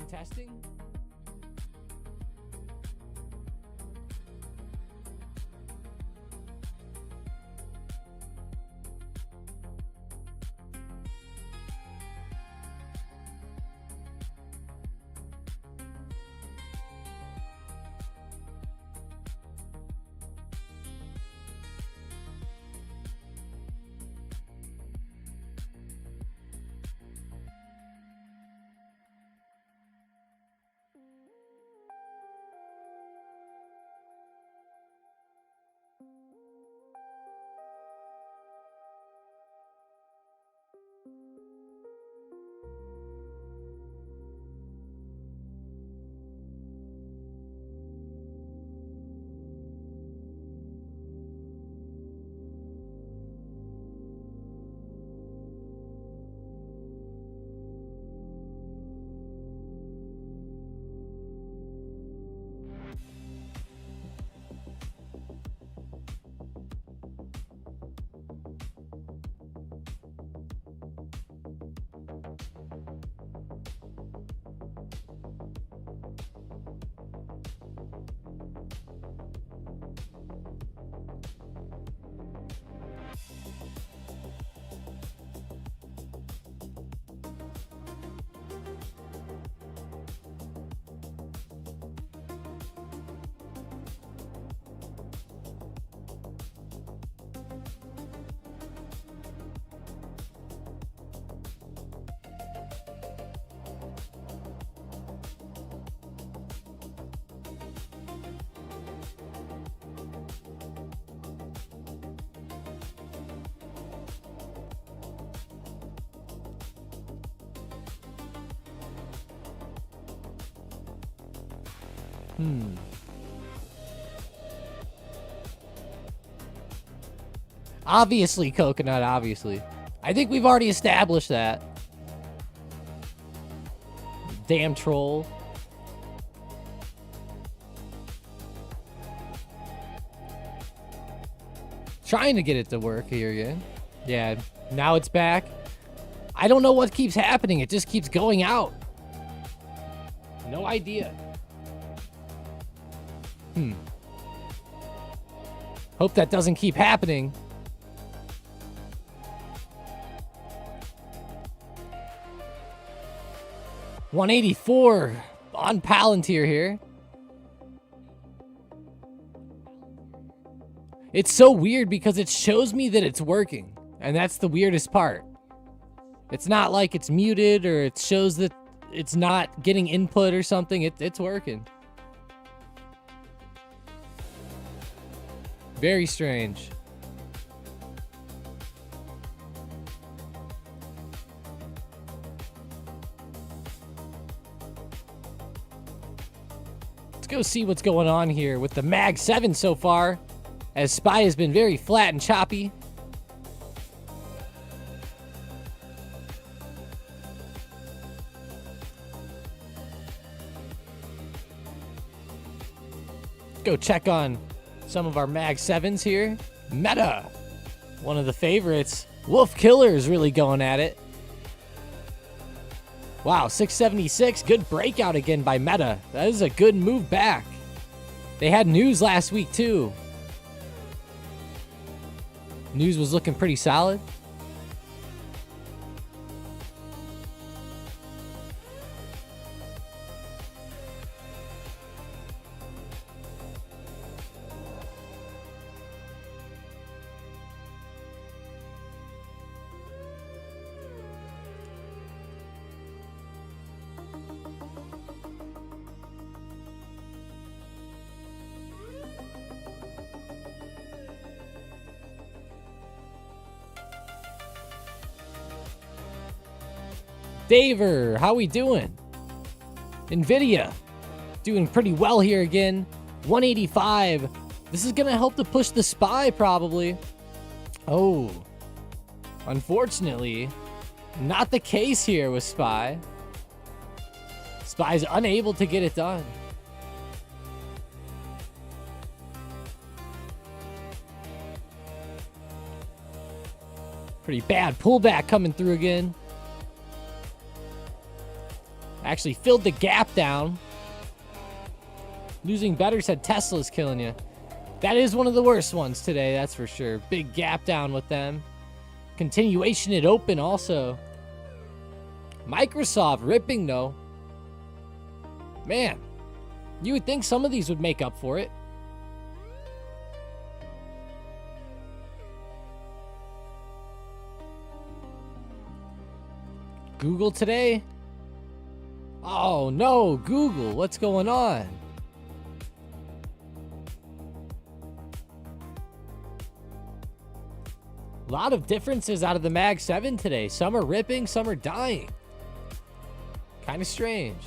Testing. Obviously, coconut, obviously. I think we've already established that. Damn troll. Trying to get it to work here again. Yeah, now it's back. I don't know what keeps happening. It just keeps going out. No idea. Hope that doesn't keep happening. $184 on Palantir here. It's so weird because it shows me that it's working. And that's the weirdest part. It's not like it's muted or it shows that it's not getting input or something. It's working. Very strange. Let's go see what's going on here with the Mag 7 so far, as SPY has been very flat and choppy. Go check on some of our Mag 7s here. Meta, one of the favorites. Wolf Killer's really going at it. Wow, 676. Good breakout again by Meta. That is a good move back. They had news last week too. News was looking pretty solid. Daver, how we doing? Nvidia, doing pretty well here again. 185. This is going to help to push the SPY probably. Oh, unfortunately, not the case here with SPY. SPY's unable to get it done. Pretty bad pullback coming through again. Actually filled the gap down. Losing better said Tesla's killing you. That is one of the worst ones today, that's for sure. Big gap down with them. Continuation at open also. Microsoft ripping though. Man, you would think some of these would make up for it. Google today. Oh no, Google, what's going on? A lot of differences out of the Mag 7 today. Some are ripping, some are dying. Kind of strange.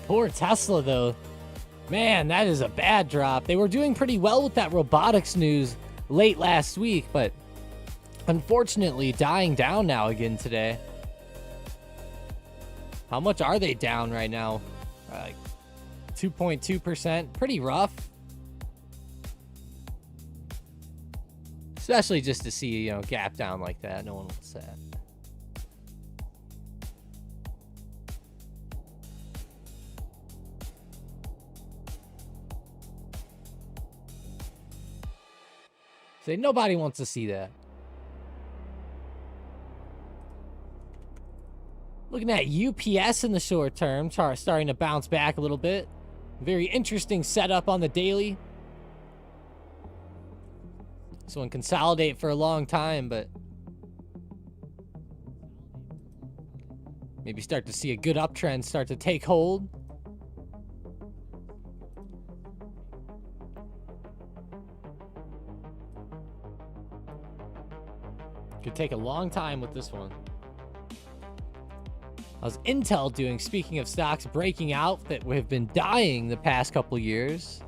Poor Tesla, though. Man, that is a bad drop. They were doing pretty well with that robotics news late last week, but unfortunately dying down now again today. How much are they down right now? Like 2.2%. Pretty rough. Especially just to see, you know, gap down like that. No one wants that. Say nobody wants to see that. Looking at UPS in the short term, chart starting to bounce back a little bit. Very interesting setup on the daily. This one consolidate for a long time, but maybe start to see a good uptrend start to take hold. Could take a long time with this one. How's Intel doing? Speaking of stocks breaking out that have been dying the past couple years.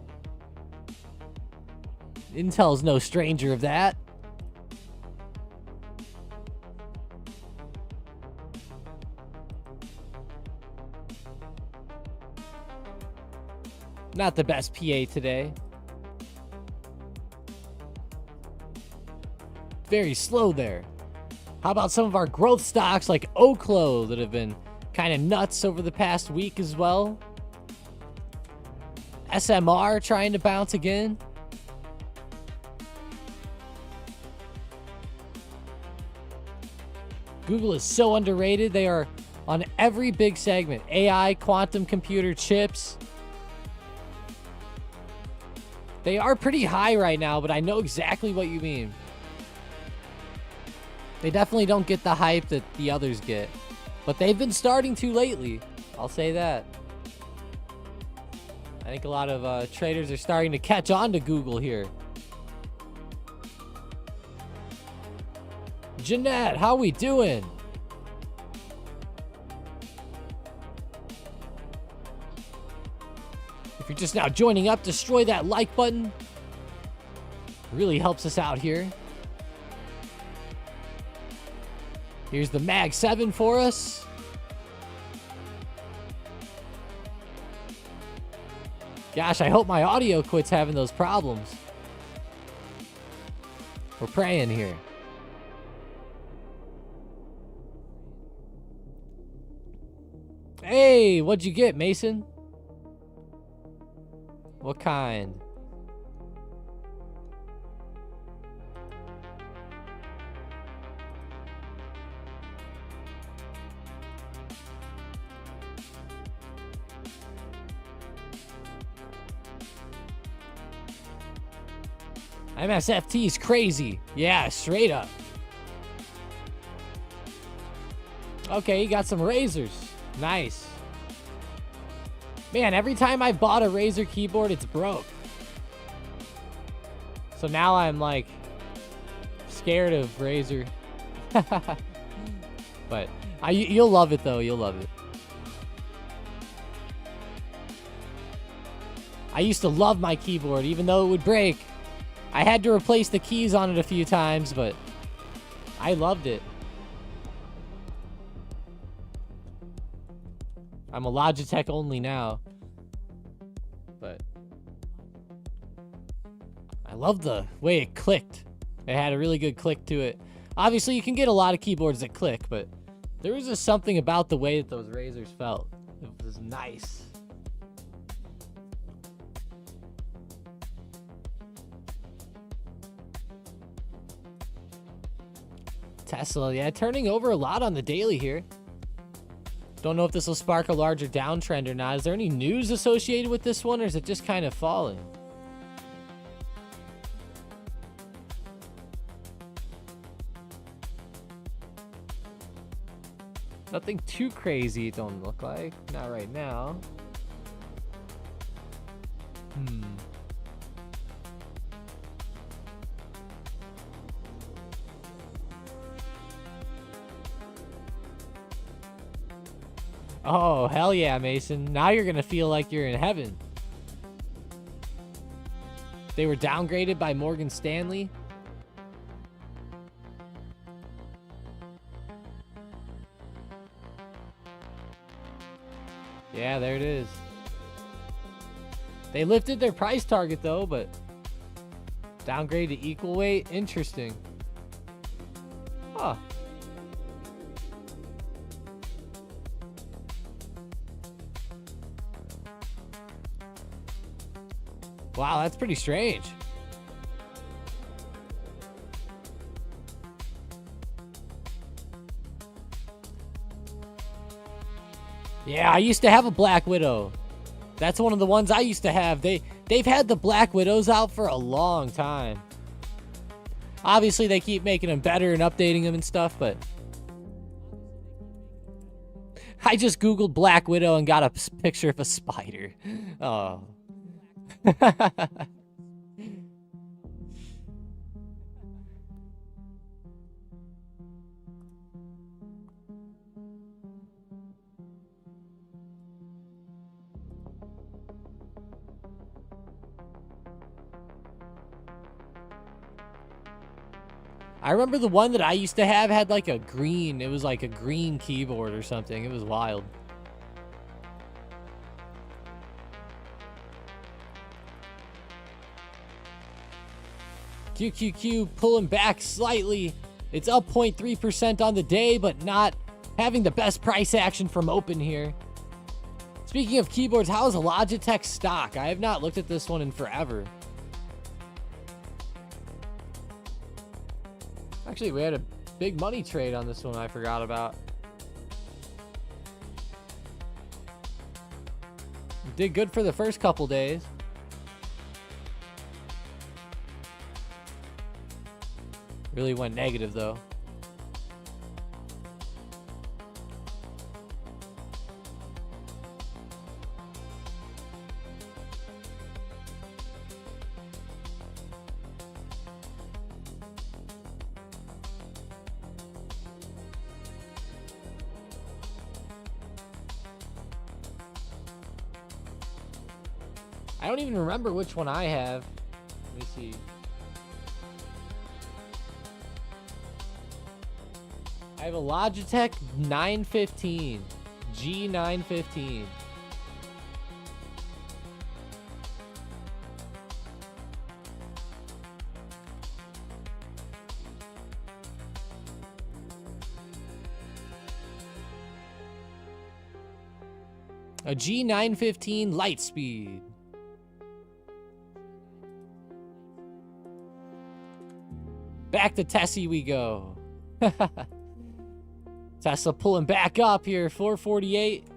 Intel's no stranger of that. Not the best PA today. Very slow there. How about some of our growth stocks like Oklo that have been kind of nuts over the past week as well? SMR trying to bounce again. Google is so underrated. They are on every big segment. AI, quantum computer, chips. They are pretty high right now, but I know exactly what you mean. They definitely don't get the hype that the others get. But they've been starting to lately. I'll say that. I think a lot of traders are starting to catch on to Google here. Jeanette, how we doing? If you're just now joining up, destroy that like button. It really helps us out here. Here's the Mag 7 for us. Gosh, I hope my audio quits having those problems. We're praying here. Hey, what'd you get, Mason? What kind? MSFT is crazy. Yeah, straight up. Okay, you got some razors. Nice. Man, every time I bought a Razer keyboard, it's broke. So now I'm like scared of Razer. But you'll love it though. You'll love it. I used to love my keyboard, even though it would break. I had to replace the keys on it a few times, but I loved it. I'm a Logitech only now. But I love the way it clicked. It had a really good click to it. Obviously, you can get a lot of keyboards that click, but there was just something about the way that those Razers felt. It was nice. Tesla, yeah, turning over a lot on the daily here. Don't know if this will spark a larger downtrend or not. Is there any news associated with this one, or is it just kind of falling? Nothing too crazy, it don't look like. Not right now. Oh, hell yeah, Mason. Now you're going to feel like you're in heaven. They were downgraded by Morgan Stanley. Yeah, there it is. They lifted their price target, though, but downgrade to equal weight? Interesting. Huh. Wow, that's pretty strange. Yeah, I used to have a Black Widow. That's one of the ones I used to have. They've had the Black Widows out for a long time. Obviously, they keep making them better and updating them and stuff, but I just Googled Black Widow and got a picture of a spider. Oh. I remember the one that I used to have had like a green, it was like a green keyboard or something. It was wild. QQQ pulling back slightly. It's up 0.3% on the day, but not having the best price action from open here. Speaking of keyboards, how is Logitech stock? I have not looked at this one in forever. Actually, we had a big money trade on this one I forgot about. Did good for the first couple days. Really went negative though. I don't even remember which one I have. Let me see. I have a Logitech 915. G915. A G915 Lightspeed. Back to Tessie we go. Tesla pulling back up here, 448.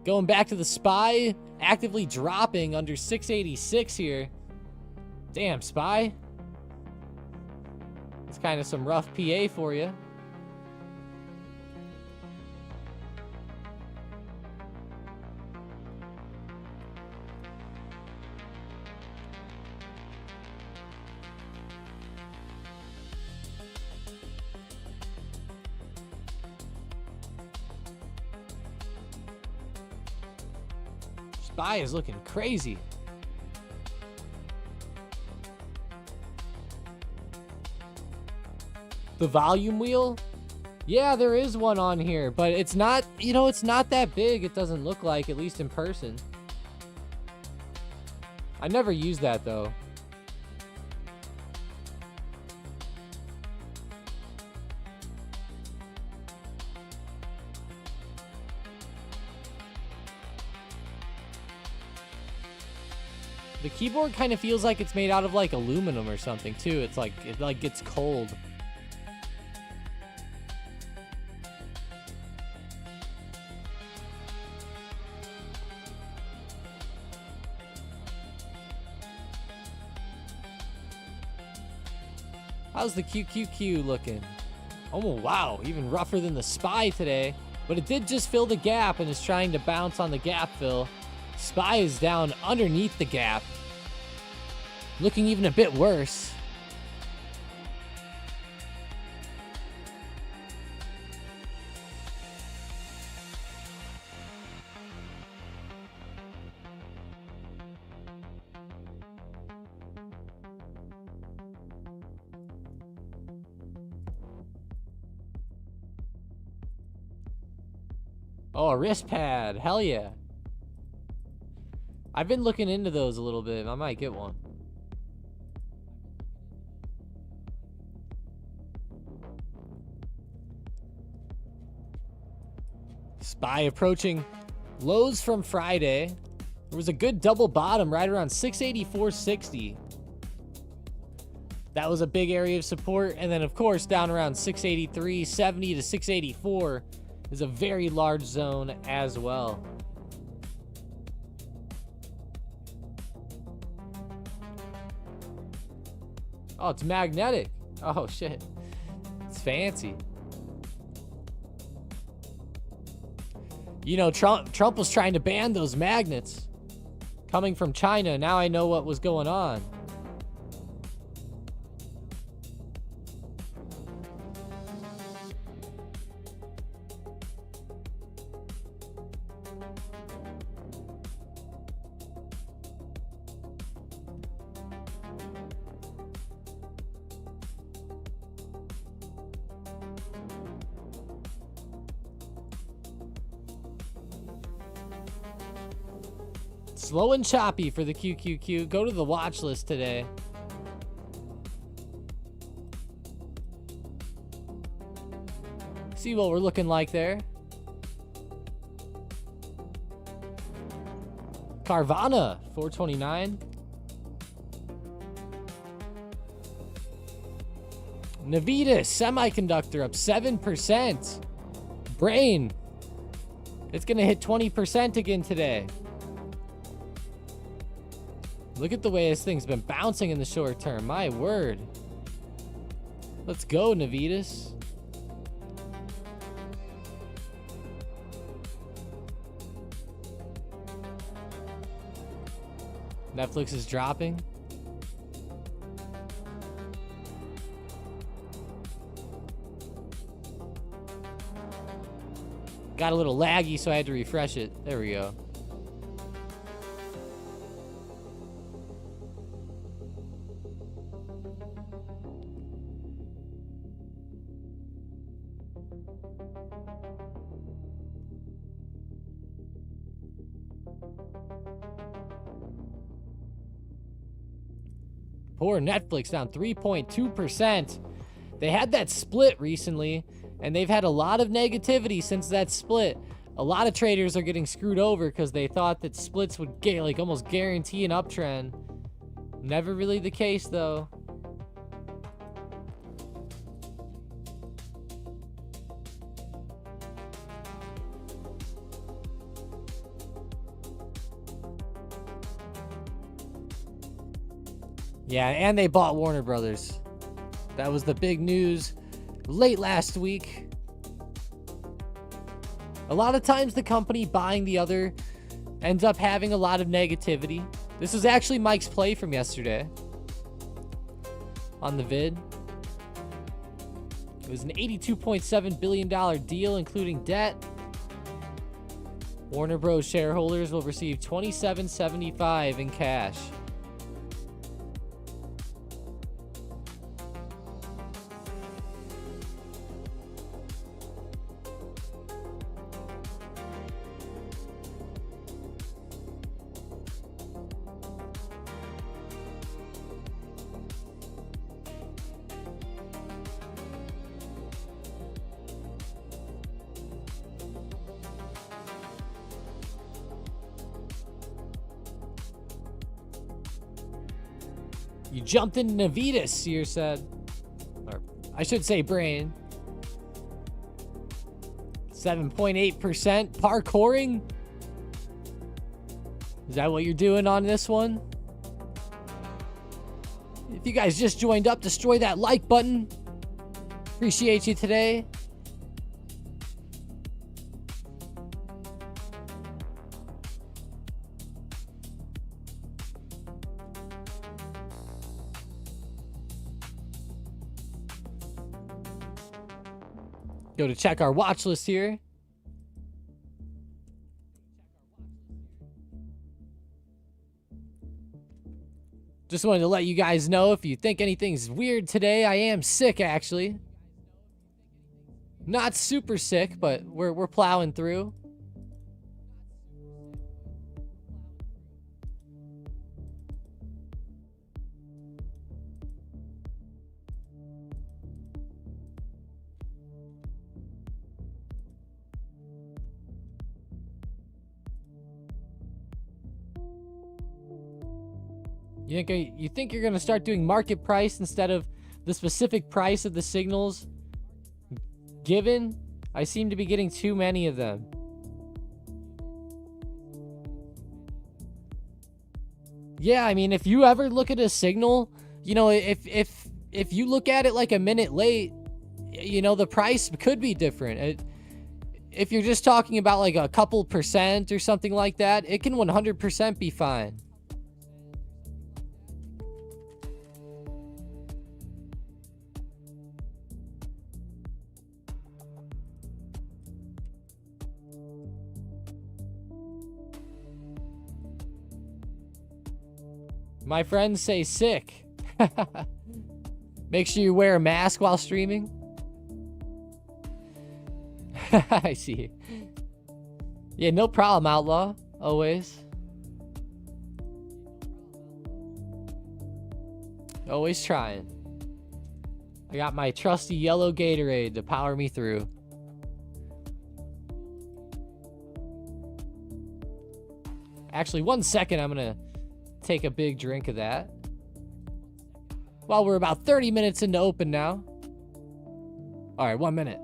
Going back to the SPY, actively dropping under 686 here. Damn, SPY. It's kind of some rough PA for you. SPY is looking crazy. The volume wheel? Yeah, there is one on here, but it's not, you know, it's not that big. It doesn't look like, at least in person. I never use that though. The keyboard kind of feels like it's made out of like aluminum or something too. It's like, it like gets cold. How's the QQQ looking? Oh, wow. Even rougher than the SPY today. But it did just fill the gap and is trying to bounce on the gap fill. SPY is down underneath the gap. Looking even a bit worse. Oh, a wrist pad. Hell yeah. I've been looking into those a little bit. I might get one. SPY approaching lows from Friday. There was a good double bottom right around 684.60. That was a big area of support. And then, of course, down around 683.70 to 684 is a very large zone as well. Oh, it's magnetic. Oh, shit. It's fancy. You know, Trump was trying to ban those magnets coming from China. Now I know what was going on. Slow and choppy for the QQQ. Go to the watch list today. See what we're looking like there. Carvana, 429. Navitas, semiconductor, up 7%. Brain, it's going to hit 20% again today. Look at the way this thing's been bouncing in the short term. My word. Let's go, Navitas. Netflix is dropping. Got a little laggy, so I had to refresh it. There we go. Poor Netflix, down 3.2%. They had that split recently, and they've had a lot of negativity since that split. A lot of traders are getting screwed over because they thought that splits would like almost guarantee an uptrend. Never really the case, though. Yeah, and they bought Warner Brothers. That was the big news late last week. A lot of times the company buying the other ends up having a lot of negativity. This was actually Mike's play from yesterday on the vid. It was an $82.7 billion deal, including debt. Warner Bros. Shareholders will receive $27.75 in cash. You jumped into Navitas, Sear said. Or I should say Brain. 7.8% parkouring. Is that what you're doing on this one? If you guys just joined up, destroy that like button. Appreciate you today. Go to check our watch list here. Just wanted to let you guys know if you think anything's weird today, I am sick actually. Not super sick, but we're plowing through. You think you're going to start doing market price instead of the specific price of the signals given? I seem to be getting too many of them. Yeah, I mean, if you ever look at a signal, you know, if if you look at it like a minute late, you know, the price could be different. If you're just talking about like a couple percent or something like that, it can 100% be fine. My friends say sick. Make sure you wear a mask while streaming. I see. Yeah, no problem, Outlaw. Always. Always trying. I got my trusty yellow Gatorade to power me through. Actually, 1 second, I'm gonna take a big drink of that. Well, we're about 30 minutes into open now. All right, 1 minute.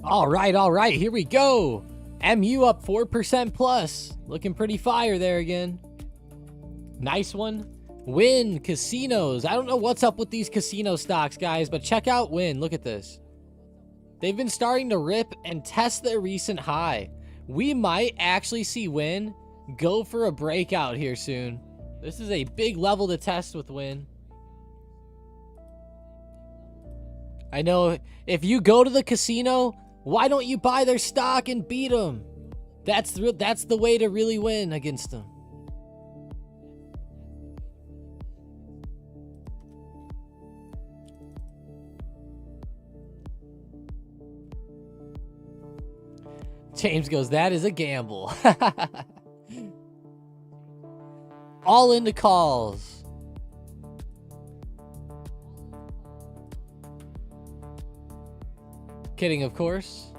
All right, here we go. MU up 4% plus. Looking pretty fire there again. Nice one. Win casinos. I don't know what's up with these casino stocks, guys, but check out Win. Look at this. They've been starting to rip and test their recent high. We might actually see Win go for a breakout here soon. This is a big level to test with Win. I know if you go to the casino, why don't you buy their stock and beat them? That's the way to really win against them. James goes, that is a gamble. All into calls. Kidding, of course.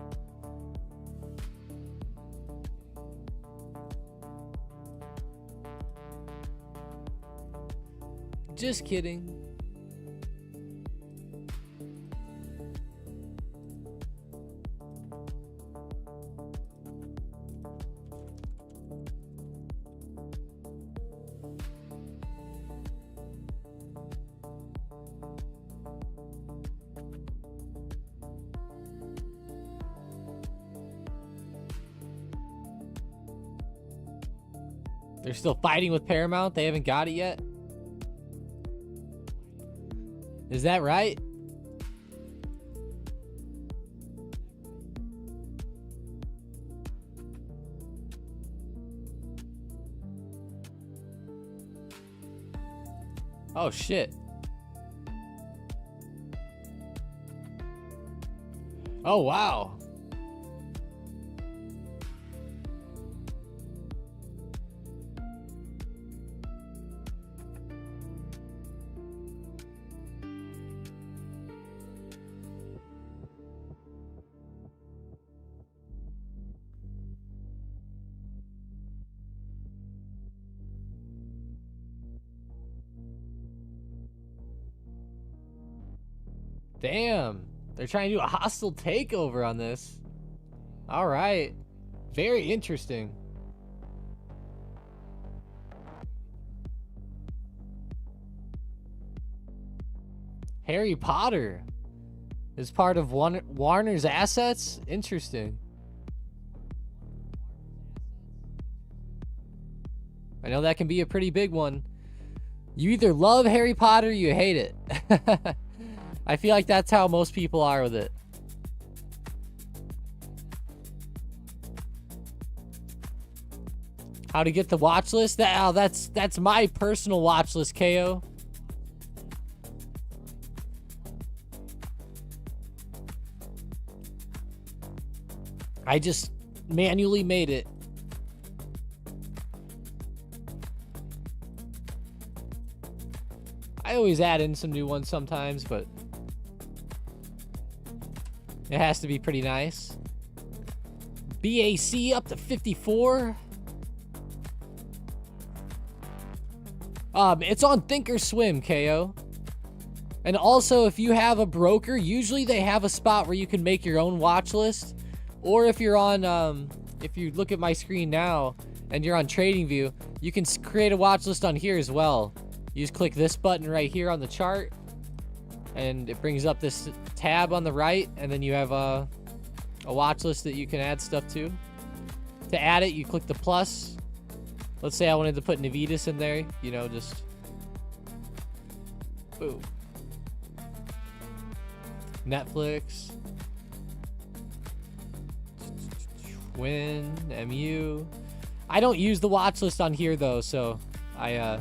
Just kidding. They're still fighting with Paramount. They haven't got it yet. Is that right? Oh, shit. Oh, wow. Damn. They're trying to do a hostile takeover on this. All right. Very interesting. Harry Potter is part of Warner's assets? Interesting. I know that can be a pretty big one. You either love Harry Potter or you hate it. I feel like that's how most people are with it. How to get the watch list? That's my personal watch list, KO. I just manually made it. I always add in some new ones sometimes, but It has to be pretty nice. BAC up to 54. It's on Thinkorswim, KO. And also, if you have a broker, usually they have a spot where you can make your own watch list. Or if you're on, if you look at my screen now and you're on TradingView, you can create a watch list on here as well. You just click this button right here on the chart, and it brings up this tab on the right, and then you have a watch list that you can add stuff to. To add it, you click the plus. Let's say I wanted to put Navitas in there, you know, just boom. Netflix, Win, MU. I don't use the watch list on here though, so I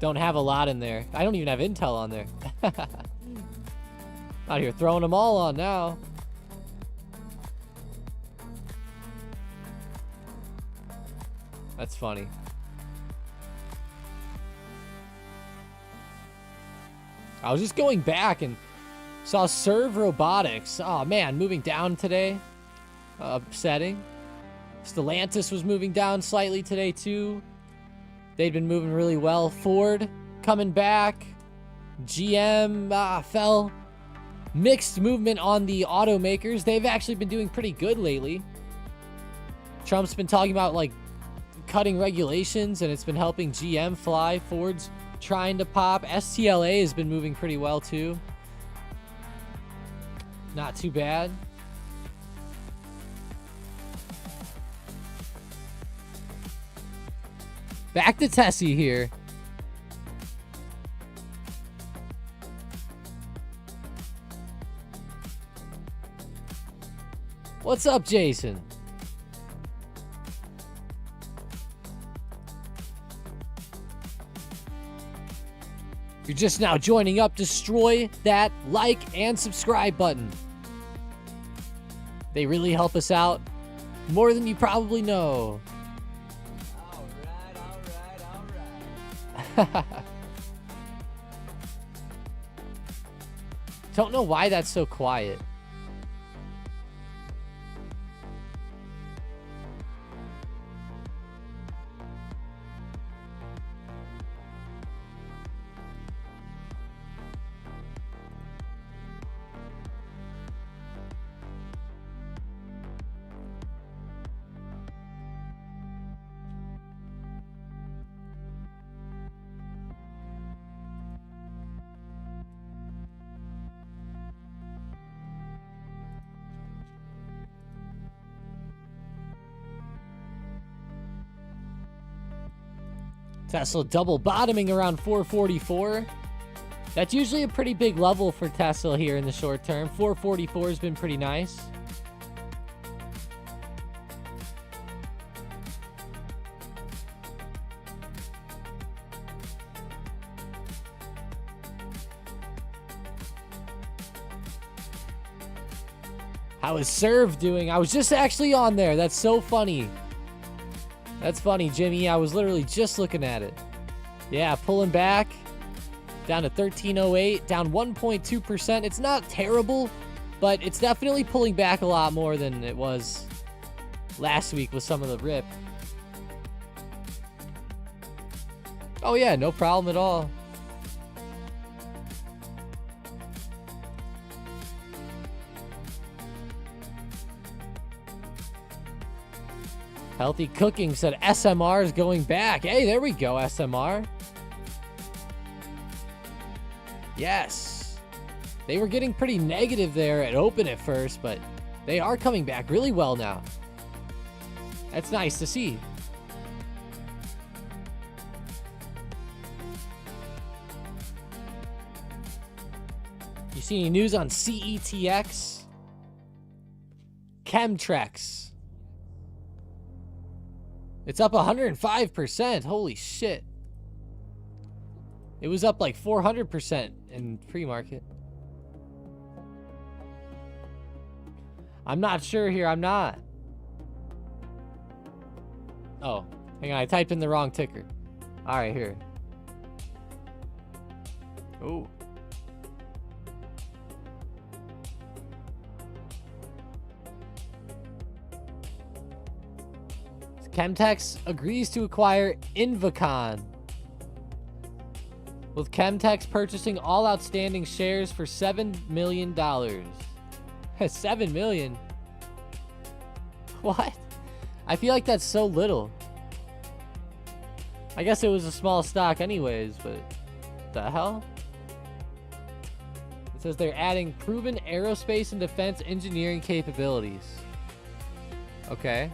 don't have a lot in there. I don't even have Intel on there. Out here throwing them all on now. That's funny. I was just going back and saw Serve Robotics. Oh man, moving down today. Upsetting. Stellantis was moving down slightly today too. They'd been moving really well. Ford coming back. GM fell. Mixed movement on the automakers. They've actually been doing pretty good lately. Trump's been talking about like cutting regulations, and it's been helping GM fly. Ford's trying to pop. STLA has been moving pretty well too. Not too bad. Back to Tessie here. What's up, Jason? If you're just now joining up, destroy that like and subscribe button. They really help us out more than you probably know. All right. Don't know why that's so quiet. Tesla double bottoming around 444. That's usually a pretty big level for Tesla here in the short term. 444 has been pretty nice. How is Serve doing? I was just actually on there. That's so funny. That's funny, Jimmy. I was literally just looking at it. Yeah, pulling back down to 1308, down 1.2%. It's not terrible, but it's definitely pulling back a lot more than it was last week with some of the rip. Oh yeah, no problem at all. Healthy Cooking said SMR is going back. Hey, there we go, SMR. Yes. They were getting pretty negative there at open at first, but they are coming back really well now. That's nice to see. You see any news on CETX? Chemtrex. It's up 105%. Holy shit. It was up like 400% in pre-market. I'm not sure here. I'm not. Oh, hang on. I typed in the wrong ticker. All right, here. Oh. Chemtex agrees to acquire Invacon, with Chemtex purchasing all outstanding shares for $7 million. $7 million? What? I feel like that's so little. I guess it was a small stock anyways, but the hell? It says they're adding proven aerospace and defense engineering capabilities. Okay.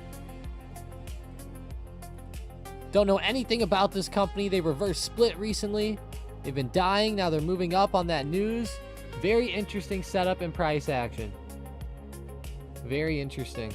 Don't know anything about this company. They reverse split recently. They've been dying. Now they're moving up on that news. Very interesting setup and price action. Very interesting.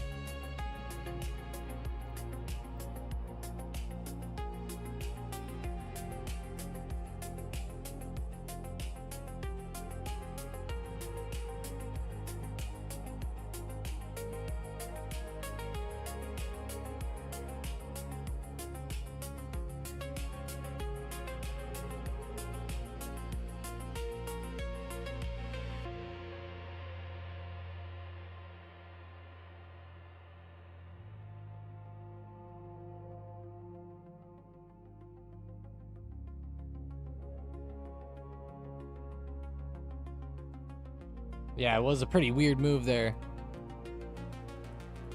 Yeah, it was a pretty weird move there.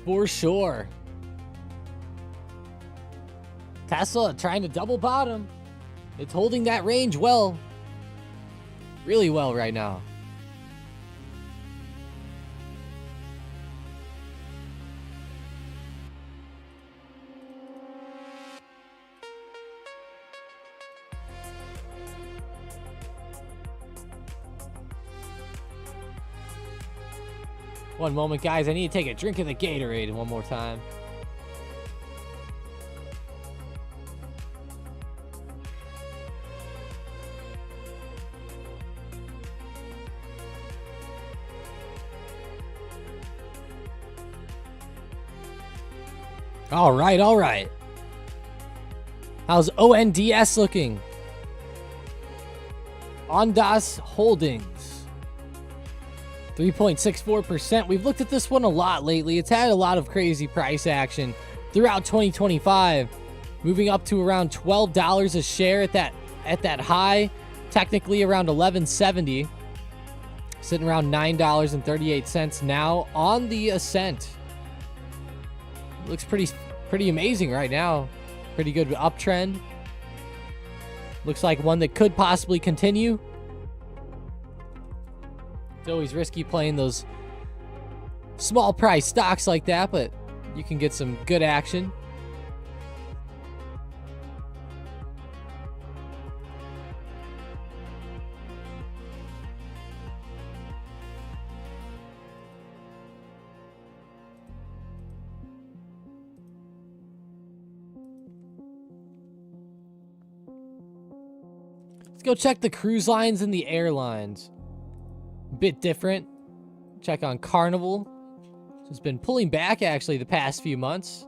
For sure. Tesla trying to double bottom. It's holding that range well. Really well right now. One moment, guys. I need to take a drink of the Gatorade one more time. All right, all right. How's ONDS looking? Ondas Holdings. 3.64%. We've looked at this one a lot lately. It's had a lot of crazy price action throughout 2025, moving up to around $12 a share at that high, technically around $11.70, sitting around $9.38 now on the ascent. Looks pretty amazing right now. Pretty good uptrend. Looks like one that could possibly continue. It's always risky playing those small price stocks like that, but you can get some good action. Let's go check the cruise lines and the airlines. Bit different. Check on Carnival. It's been pulling back actually the past few months.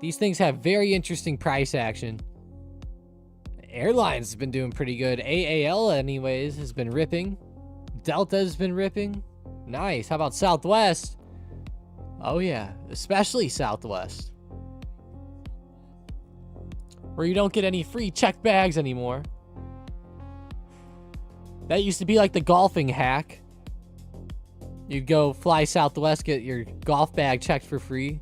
These things have very interesting price action. Airlines has been doing pretty good. AAL anyways has been ripping. Delta has been ripping. Nice. How about Southwest? Oh yeah, especially Southwest, where you don't get any free check bags anymore. That used to be like the golfing hack. You'd go fly Southwest, get your golf bag checked for free.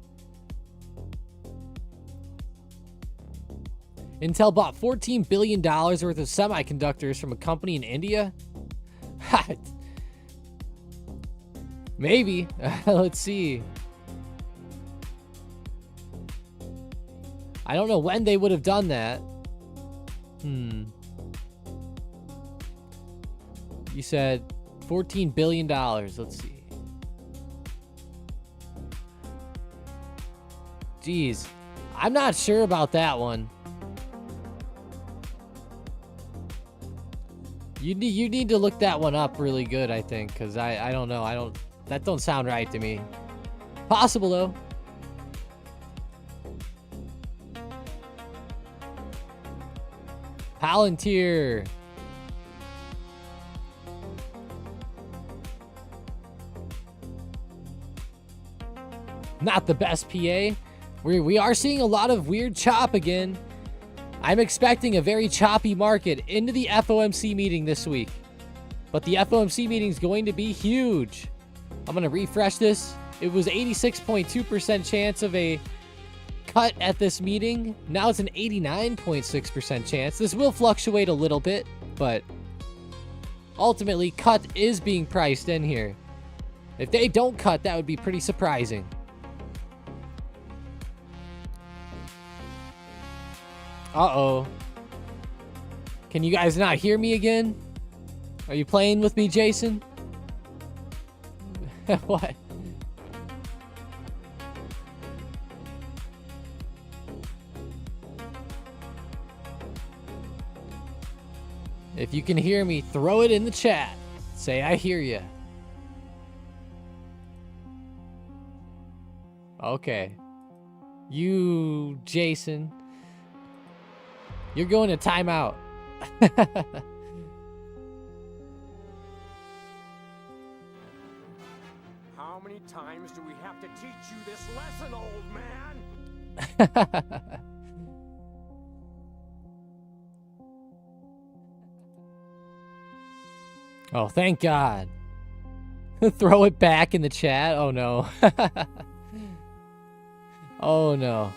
Intel bought $14 billion worth of semiconductors from a company in India. Maybe. Let's see. I don't know when they would have done that. You said $14 billion. Let's see. Jeez. I'm not sure about that one. You need to look that one up really good, I think, because I don't know. That don't sound right to me. Possible, though. Palantir. Not the best PA. We are seeing a lot of weird chop again. I'm expecting a very choppy market into the FOMC meeting this week. But the FOMC meeting is going to be huge. I'm going to refresh this. It was 86.2% chance of a cut at this meeting. Now it's an 89.6% chance. This will fluctuate a little bit, but ultimately cut is being priced in here. If they don't cut, that would be pretty surprising. Uh-oh. Can you guys not hear me again? Are you playing with me, Jason? What? If you can hear me, throw it in the chat. Say I hear you. Okay. You, Jason, you're going to timeout. How many times do we have to teach you this lesson, old man? Oh, thank God. Throw it back in the chat. Oh, no. Oh, no.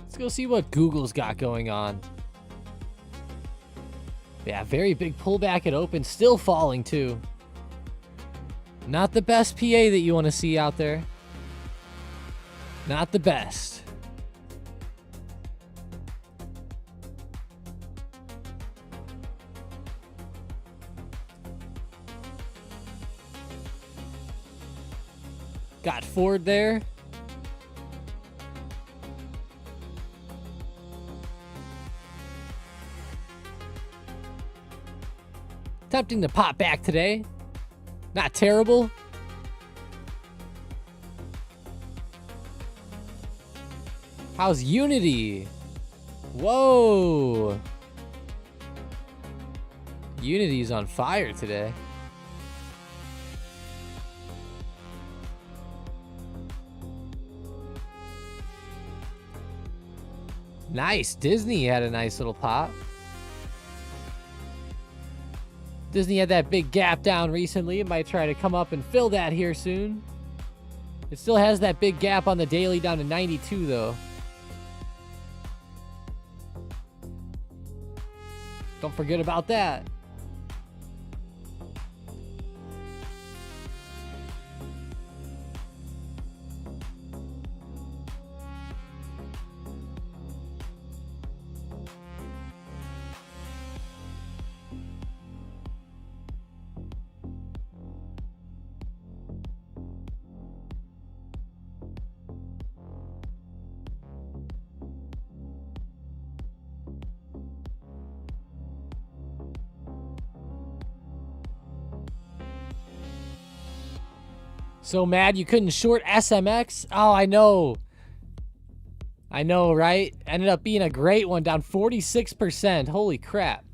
Let's go see what Google's got going on. Yeah, very big pullback at open. Still falling, too. Not the best PA that you want to see out there. Not the best. Got Ford there. Attempting to pop back today. Not terrible. How's Unity? Whoa. Unity's on fire today. Nice. Disney had a nice little pop. Disney had that big gap down recently. It might try to come up and fill that here soon. It still has that big gap on the daily down to 92, though. Don't forget about that. So mad you couldn't short SMX? Oh, I know. I know, right? Ended up being a great one, down 46%. Holy crap.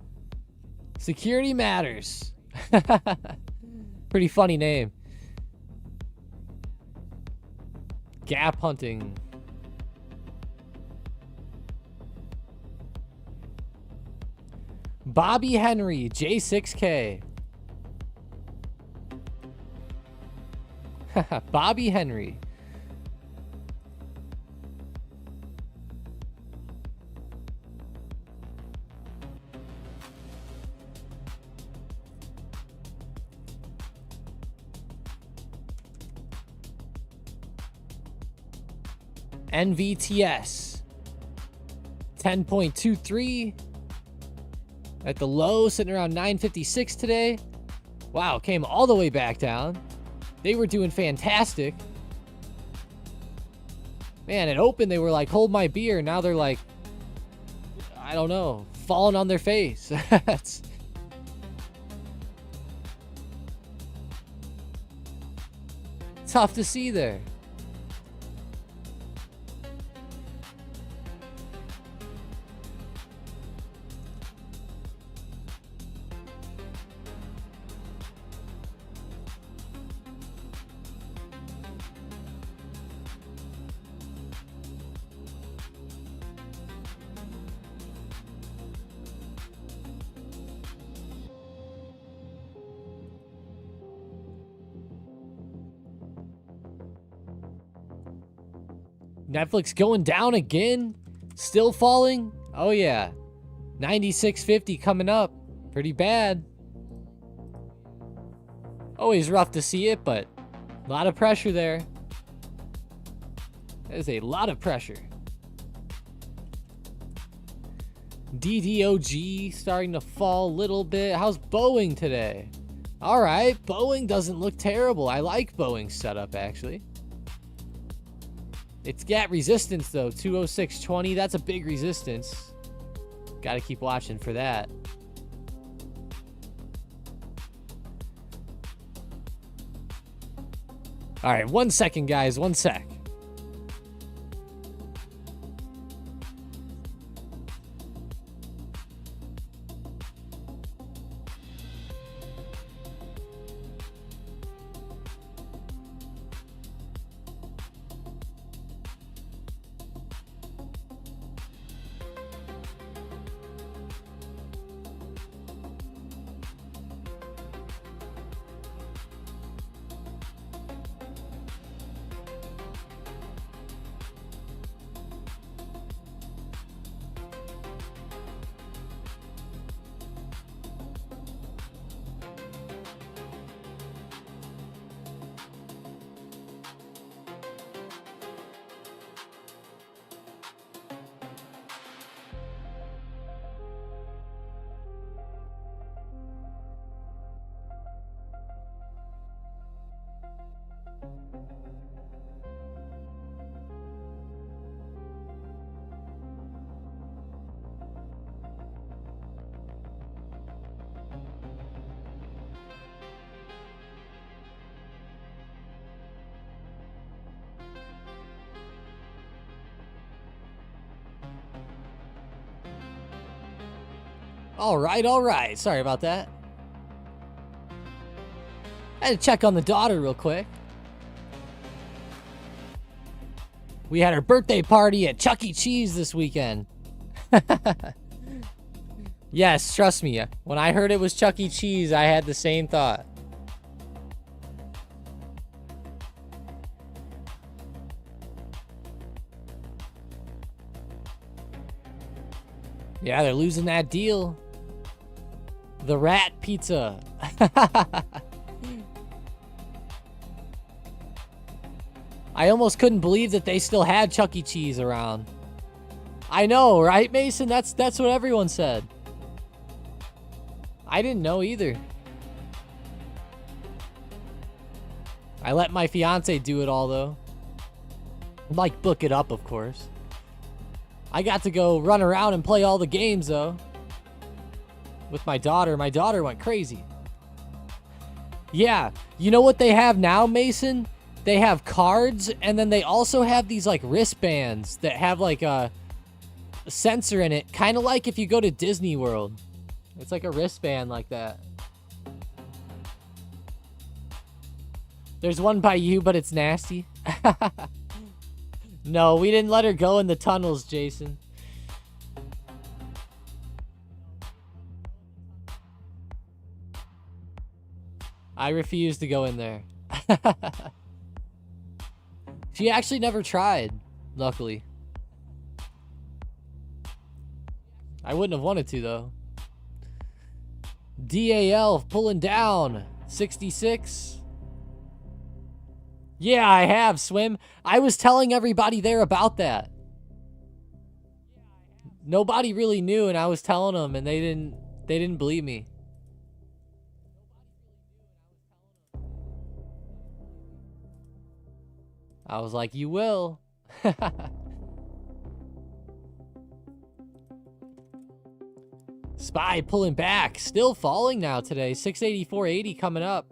Security matters. Pretty funny name. Gap hunting. Bobby Henry, J6K. Bobby Henry. NVTS 10.23 at the low, sitting around 956 today. Wow, came all the way back down. They were doing fantastic. Man, at open, they were like, hold my beer. Now they're like, I don't know, falling on their face. Tough to see there. Netflix going down again? Still falling? Oh yeah. 96.50 coming up. Pretty bad. Always rough to see it, but a lot of pressure there. There's a lot of pressure. DDOG starting to fall a little bit. How's Boeing today? All right, Boeing doesn't look terrible. I like Boeing's setup, actually. It's got resistance, though. 206.20. That's a big resistance. Got to keep watching for that. All right, 1 second, guys. 1 sec. All right. Sorry about that. I had to check on the daughter real quick. We had our birthday party at Chuck E. Cheese this weekend. Yes, trust me. When I heard it was Chuck E. Cheese, I had the same thought. Yeah, they're losing that deal. The rat pizza. I almost couldn't believe that they still had Chuck E. Cheese around. I know, right, Mason? That's what everyone said. I didn't know either. I let my fiance do it all, though. Like, book it up, of course. I got to go run around and play all the games, though. With my daughter. My daughter went crazy. Yeah. You know what they have now, Mason? They have cards, and then they also have these, like, wristbands that have, like, a sensor in it. Kind of like if you go to Disney World. It's like a wristband like that. There's one by you, but it's nasty. No, we didn't let her go in the tunnels, Jason. I refuse to go in there. She actually never tried, luckily. I wouldn't have wanted to, though. DAL pulling down. 66. Yeah, I have, Swim. I was telling everybody there about that. Nobody really knew, and I was telling them, and they didn't believe me. I was like, you will. SPY pulling back. Still falling now today. 684.80 coming up.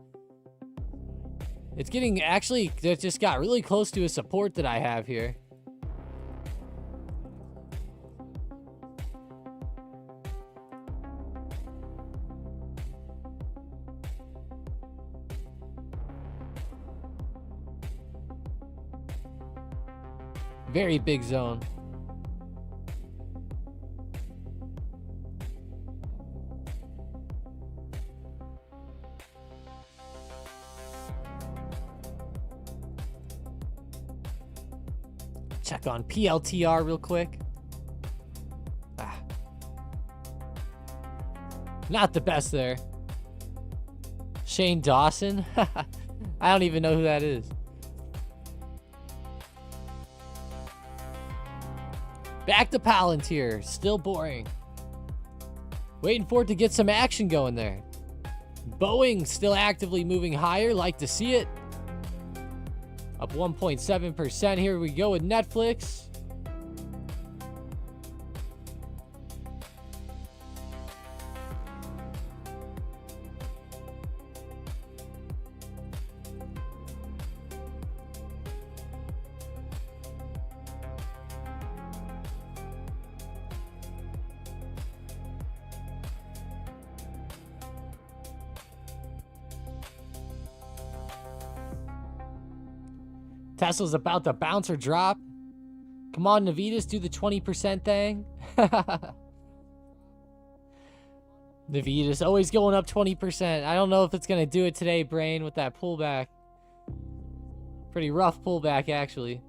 It's getting, actually, it just got really close to a support that I have here. Very big zone. Check on PLTR real quick. Not the best there. Shane Dawson? I don't even know who that is. Back to Palantir. Still boring. Waiting for it to get some action going there. Boeing still actively moving higher. Like to see it. Up 1.7%. Here we go with Netflix. Tesla's about to bounce or drop. Come on, Navitas, do the 20% thing. Navitas always going up 20%. I don't know if it's going to do it today, Brain, with that pullback. Pretty rough pullback, actually.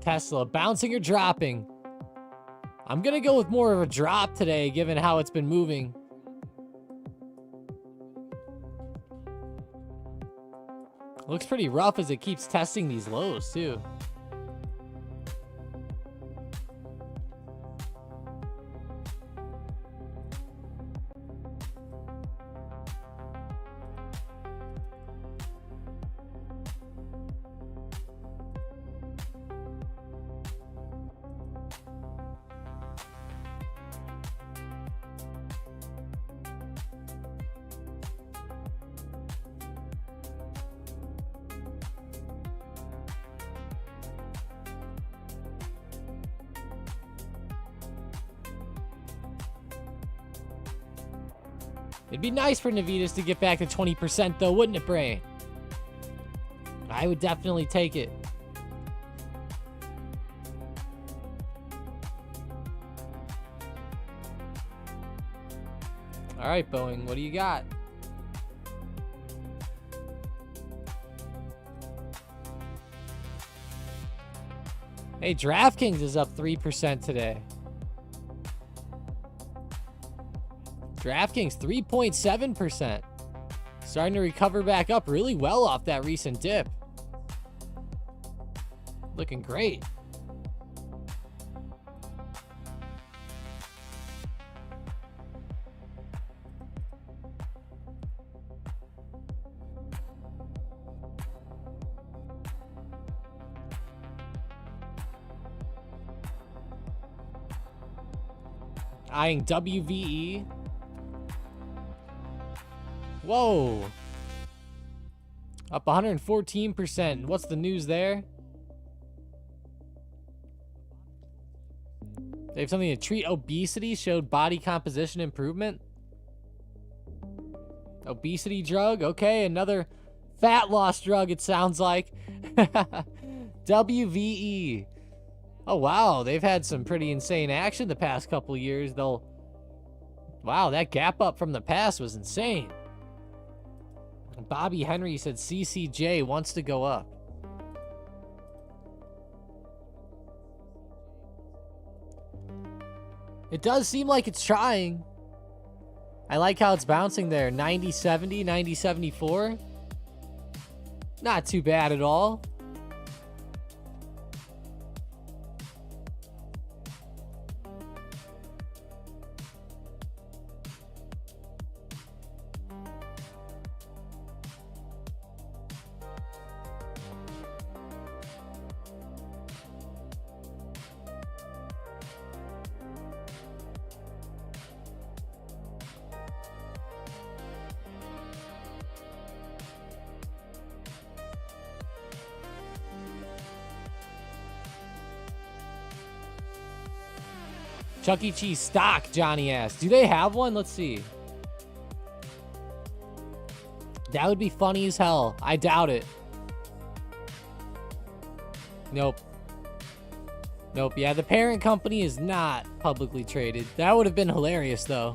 Tesla bouncing or dropping? I'm gonna go with more of a drop today, given how it's been moving. Looks pretty rough as it keeps testing these lows too. It'd be nice for Navitas to get back to 20% though, wouldn't it, Brain? I would definitely take it. All right, Boeing, what do you got? Hey, DraftKings is up 3% today. DraftKings 3.7%. Starting to recover back up really well off that recent dip. Looking great. Eyeing WVE. Whoa. Up 114%. What's the news there? They have something to treat obesity, showed body composition improvement. Obesity drug. Okay, another fat loss drug, it sounds like. WVE. Oh, wow. They've had some pretty insane action the past couple years. Wow, that gap up from the past was insane. Bobby Henry said CCJ wants to go up. It does seem like it's trying. I like how it's bouncing there. 90.70, 90.74. Not too bad at all. Chuck E. Cheese stock, Johnny asked. Do they have one? Let's see. That would be funny as hell. I doubt it. Nope. Nope. Yeah, the parent company is not publicly traded. That would have been hilarious, though.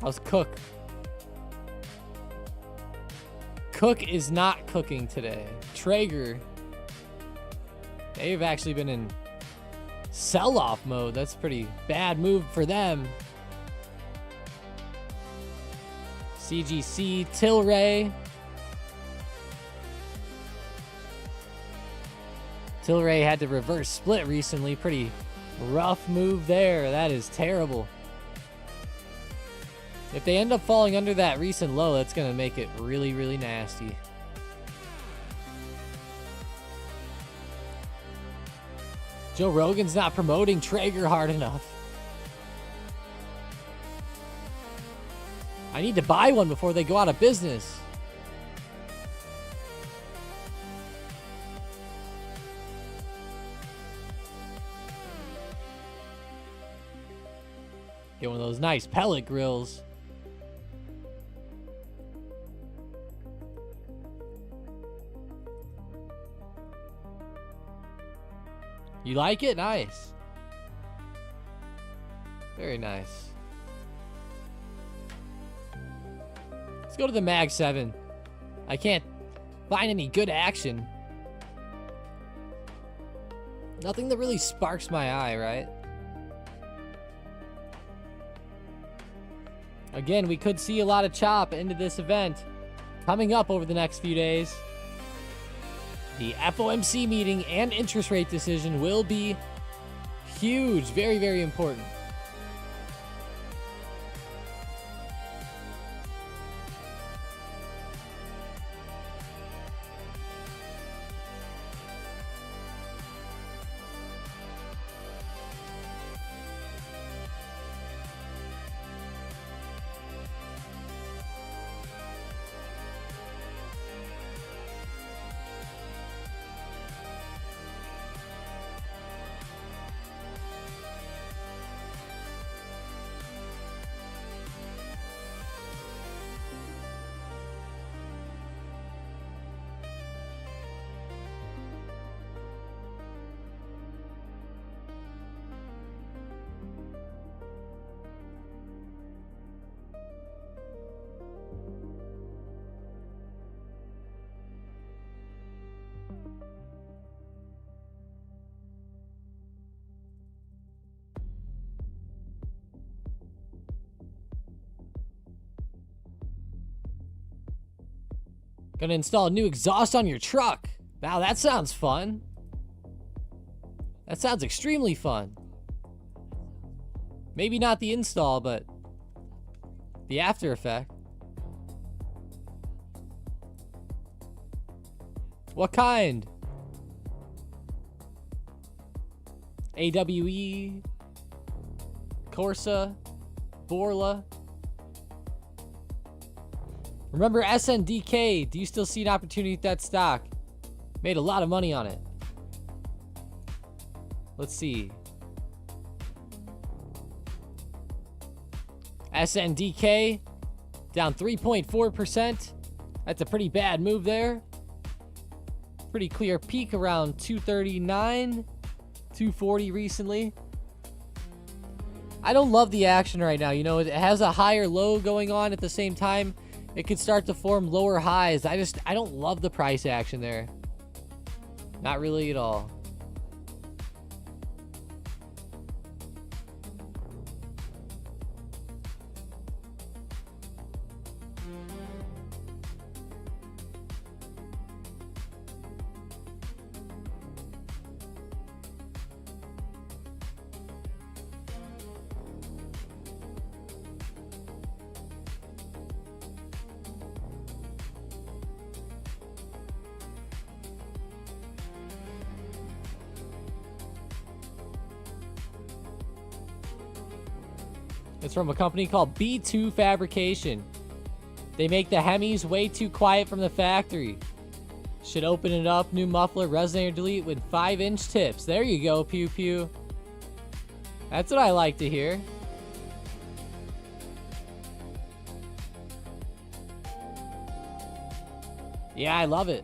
How's Cook? Cook is not cooking today. Traeger. They've actually been in sell-off mode. That's a pretty bad move for them. CGC, Tilray. Tilray had to reverse split recently. Pretty rough move there. That is terrible. If they end up falling under that recent low, that's going to make it really, really nasty. Joe Rogan's not promoting Traeger hard enough. I need to buy one before they go out of business. Get one of those nice pellet grills. You like it? Nice. Very nice. Let's go to the Mag 7. I can't find any good action. Nothing that really sparks my eye, right? Again, we could see a lot of chop into this event coming up over the next few days. The FOMC meeting and interest rate decision will be huge. Very, very important. Gonna install a new exhaust on your truck. Wow, that sounds fun. That sounds extremely fun. Maybe not the install, but the after effect. What kind? AWE, Corsa, Borla. Remember SNDK? Do you still see an opportunity with that stock? Made a lot of money on it. Let's see. SNDK down 3.4%. That's a pretty bad move there. Pretty clear peak around 239, 240 recently. I don't love the action right now. You know, it has a higher low going on at the same time. It could start to form lower highs. I don't love the price action there. Not really at all. It's from a company called B2 Fabrication. They make the Hemis way too quiet from the factory. Should open it up. New muffler, resonator delete with 5-inch tips. There you go, Pew Pew. That's what I like to hear. Yeah, I love it.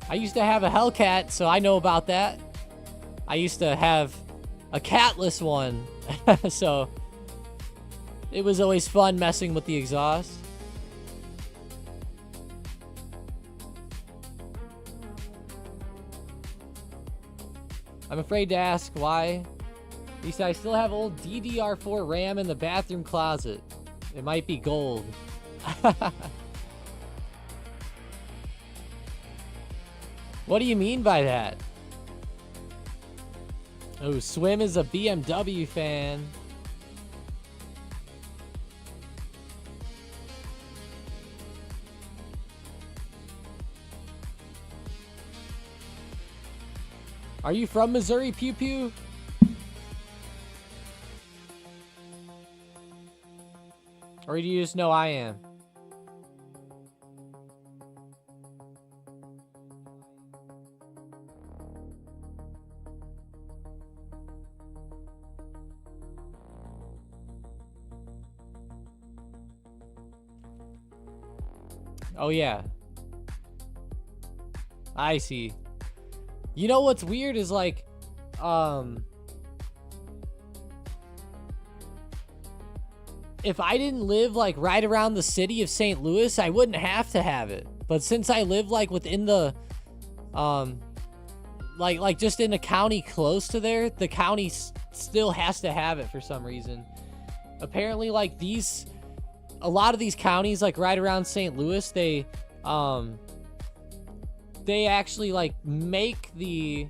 I used to have a Hellcat, so I know about that. I used to have a catless one, so it was always fun messing with the exhaust. I'm afraid to ask why. He said, I still have old DDR4 RAM in the bathroom closet. It might be gold. What do you mean by that? Oh, Swim is a BMW fan. Are you from Missouri, Pew Pew? Or do you just know I am? Oh, yeah. I see. You know what's weird is like, if I didn't live like right around the city of St. Louis, I wouldn't have to have it. But since I live like within the, like just in a county close to there, the county still has to have it for some reason. Apparently, like a lot of these counties, like right around St. Louis, they actually like make the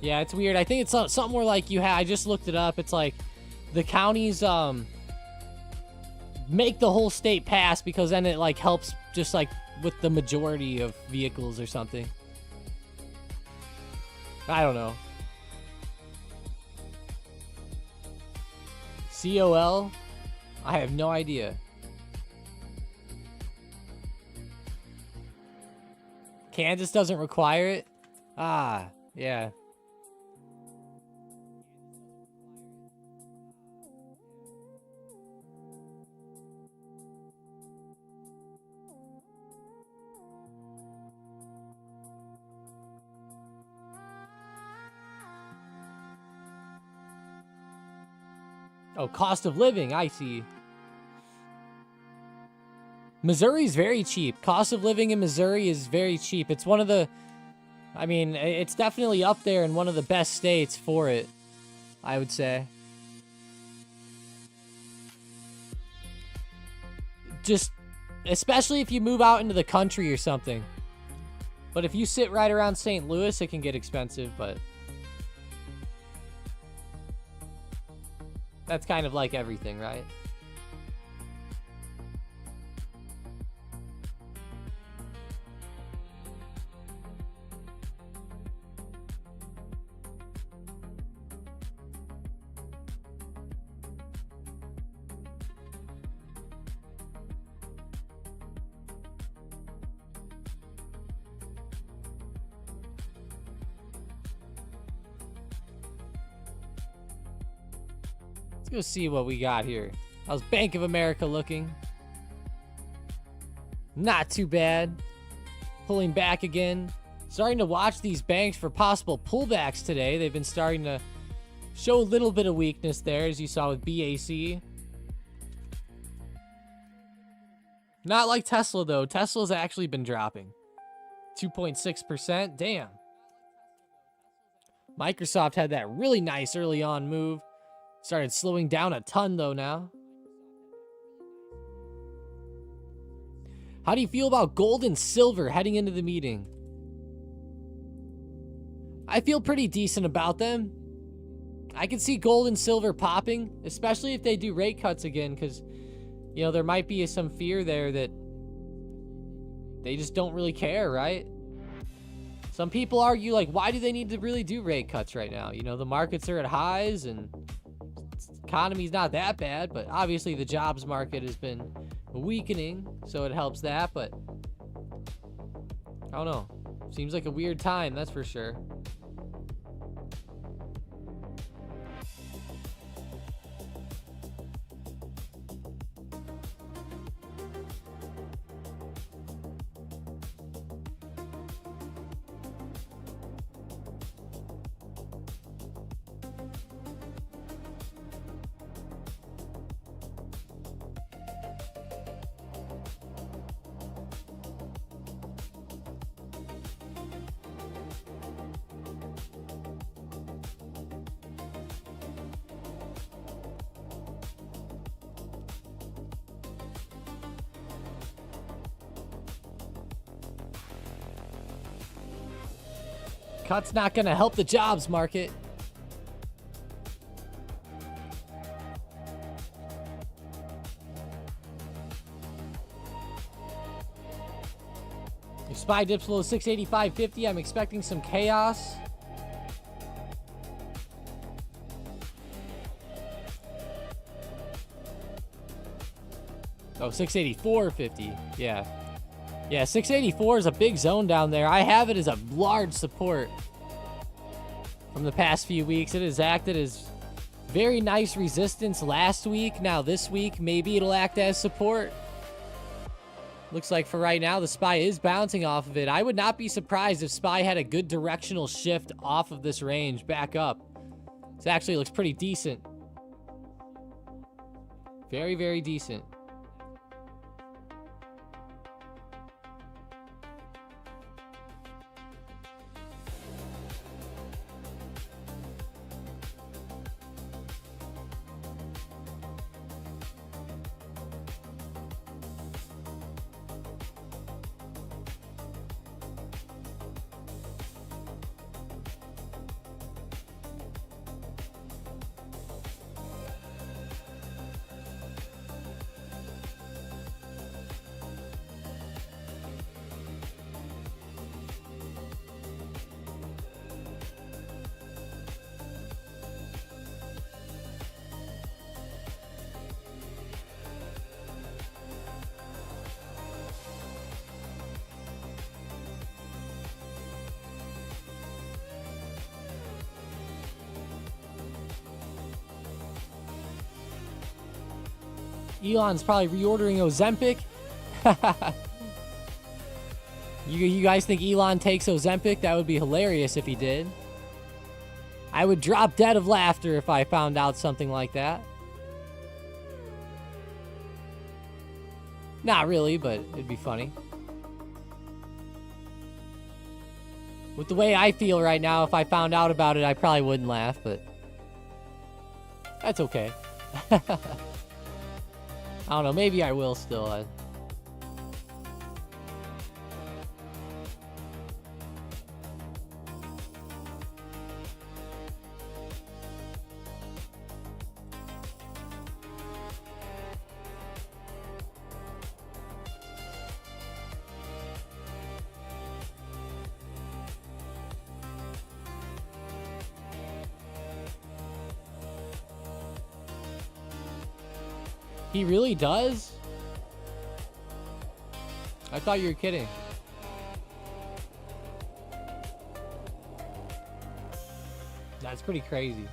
yeah, it's weird. I think it's something more like I just looked it up. It's like the counties make the whole state pass because then it like helps just like with the majority of vehicles or something. I don't know. COL? I have no idea. Kansas doesn't require it? Ah, yeah. Oh, cost of living, I see. Missouri's very cheap. Cost of living in Missouri is very cheap. It's one of the, I mean, it's definitely up there in one of the best states for it, I would say. Just, especially if you move out into the country or something. But if you sit right around St. Louis, it can get expensive, but that's kind of like everything, right? Let's go see what we got here. How's Bank of America looking? Not too bad. Pulling back again. Starting to watch these banks for possible pullbacks today. They've been starting to show a little bit of weakness there, as you saw with BAC. Not like Tesla, though. Tesla's actually been dropping. 2.6%. Damn. Microsoft had that really nice early on move. Started slowing down a ton, though, now. How do you feel about gold and silver heading into the meeting? I feel pretty decent about them. I can see gold and silver popping, especially if they do rate cuts again, because you know, there might be some fear there that they just don't really care, right? Some people argue, like, why do they need to really do rate cuts right now? You know, the markets are at highs and economy's not that bad, but obviously the jobs market has been weakening, so it helps that, but I don't know. Seems like a weird time, that's for sure. Cut's not going to help the jobs market. If SPY dips below 685.50, I'm expecting some chaos. Oh, 684.50. Yeah. Yeah, 684 is a big zone down there. I have it as a large support from the past few weeks. It has acted as very nice resistance last week. Now this week, maybe it'll act as support. Looks like for right now, the SPY is bouncing off of it. I would not be surprised if SPY had a good directional shift off of this range back up. This actually looks pretty decent. Very, very decent. Elon's probably reordering Ozempic. You guys think Elon takes Ozempic? That would be hilarious if he did. I would drop dead of laughter if I found out something like that. Not really, but it'd be funny. With the way I feel right now, if I found out about it, I probably wouldn't laugh, but that's okay. I don't know, maybe I will still. He really does? I thought you were kidding. That's pretty crazy.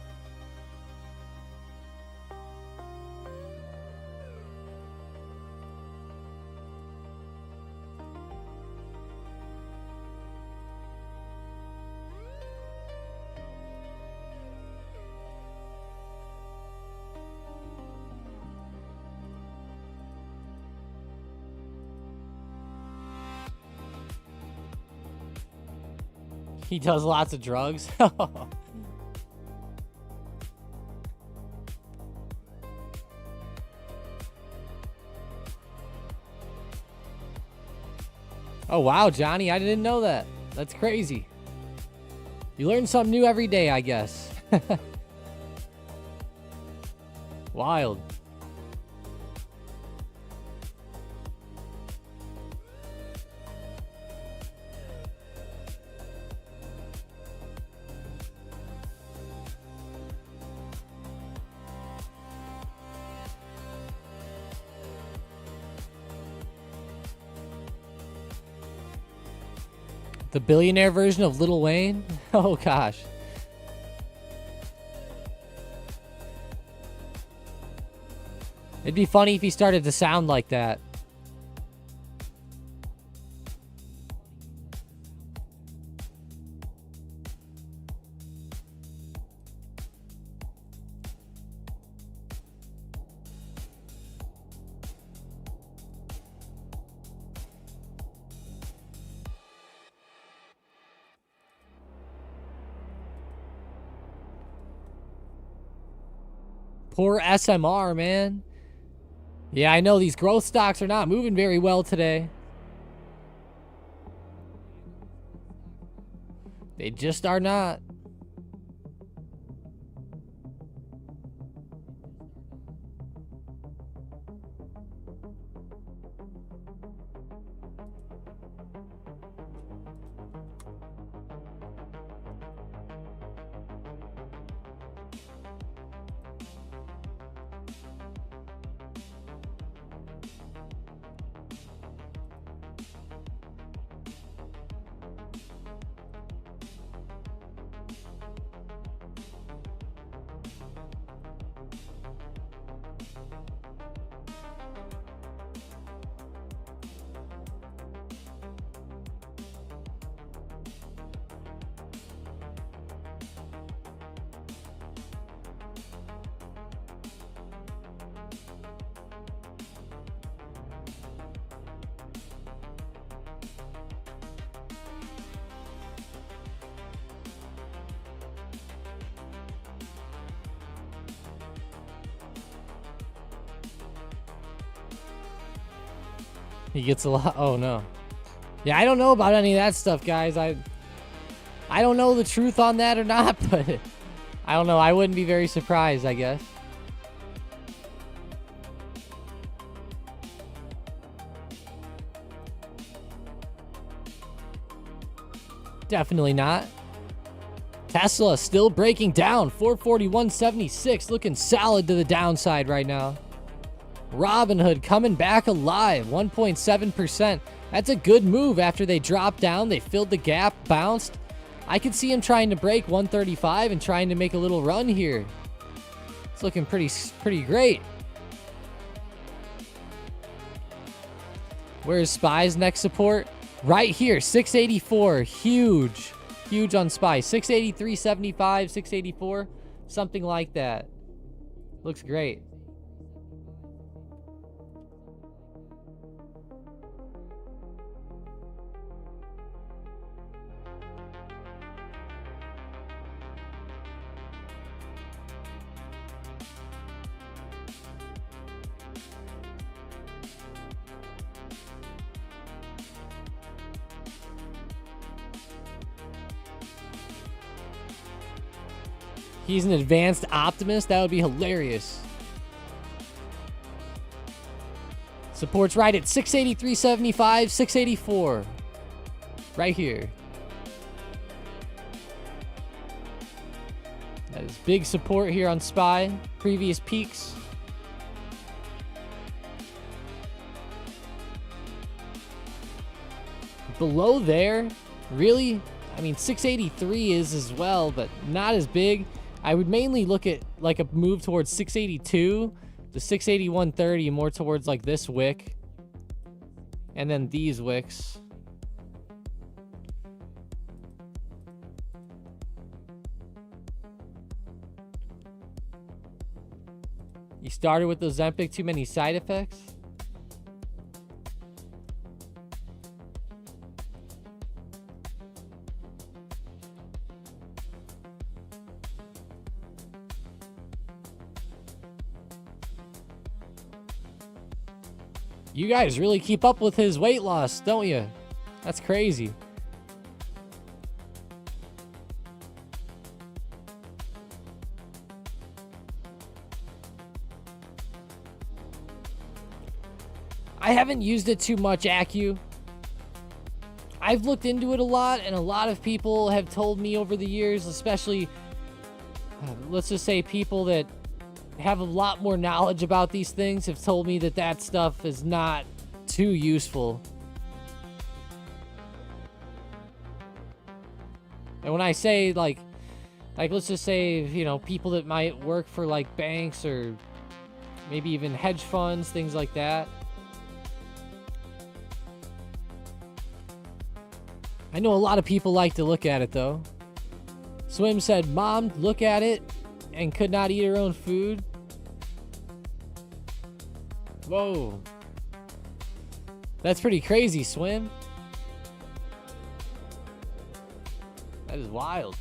He does lots of drugs. Oh, wow, Johnny. I didn't know that. That's crazy. You learn something new every day, I guess. Wild. The billionaire version of Lil Wayne? Oh, gosh. It'd be funny if he started to sound like that. Poor SMR, man. Yeah, I know these growth stocks are not moving very well today. They just are not. He gets a lot. Oh, no. Yeah, I don't know about any of that stuff, guys. I don't know the truth on that or not, but I don't know. I wouldn't be very surprised, I guess. Definitely not. Tesla still breaking down. 441.76, looking solid to the downside right now. Robinhood coming back alive, 1.7%. That's a good move after they dropped down. They filled the gap, bounced. I could see him trying to break 135 and trying to make a little run here. It's looking pretty great. Where's SPY's next support? Right here, 684. Huge on SPY. 683.75, 684, something like that. Looks great. He's an advanced optimist. That would be hilarious. Support's right at 683.75, 684. Right here. That is big support here on SPY. Previous peaks. Below there, really? I mean, 683 is as well, but not as big. I would mainly look at like a move towards 682 to 681.30, more towards like this wick. And then these wicks. You started with Ozempic, too many side effects? You guys really keep up with his weight loss, don't you? That's crazy. I haven't used it too much, Acu. I've looked into it a lot, and a lot of people have told me over the years, especially, let's just say people that have a lot more knowledge about these things, have told me that that stuff is not too useful. And when I say like let's just say, you know, people that might work for like banks or maybe even hedge funds, things like that. I know a lot of people like to look at it though. Swim said, Mom, look at it and could not eat her own food. Whoa. That's pretty crazy, Swim. That is wild.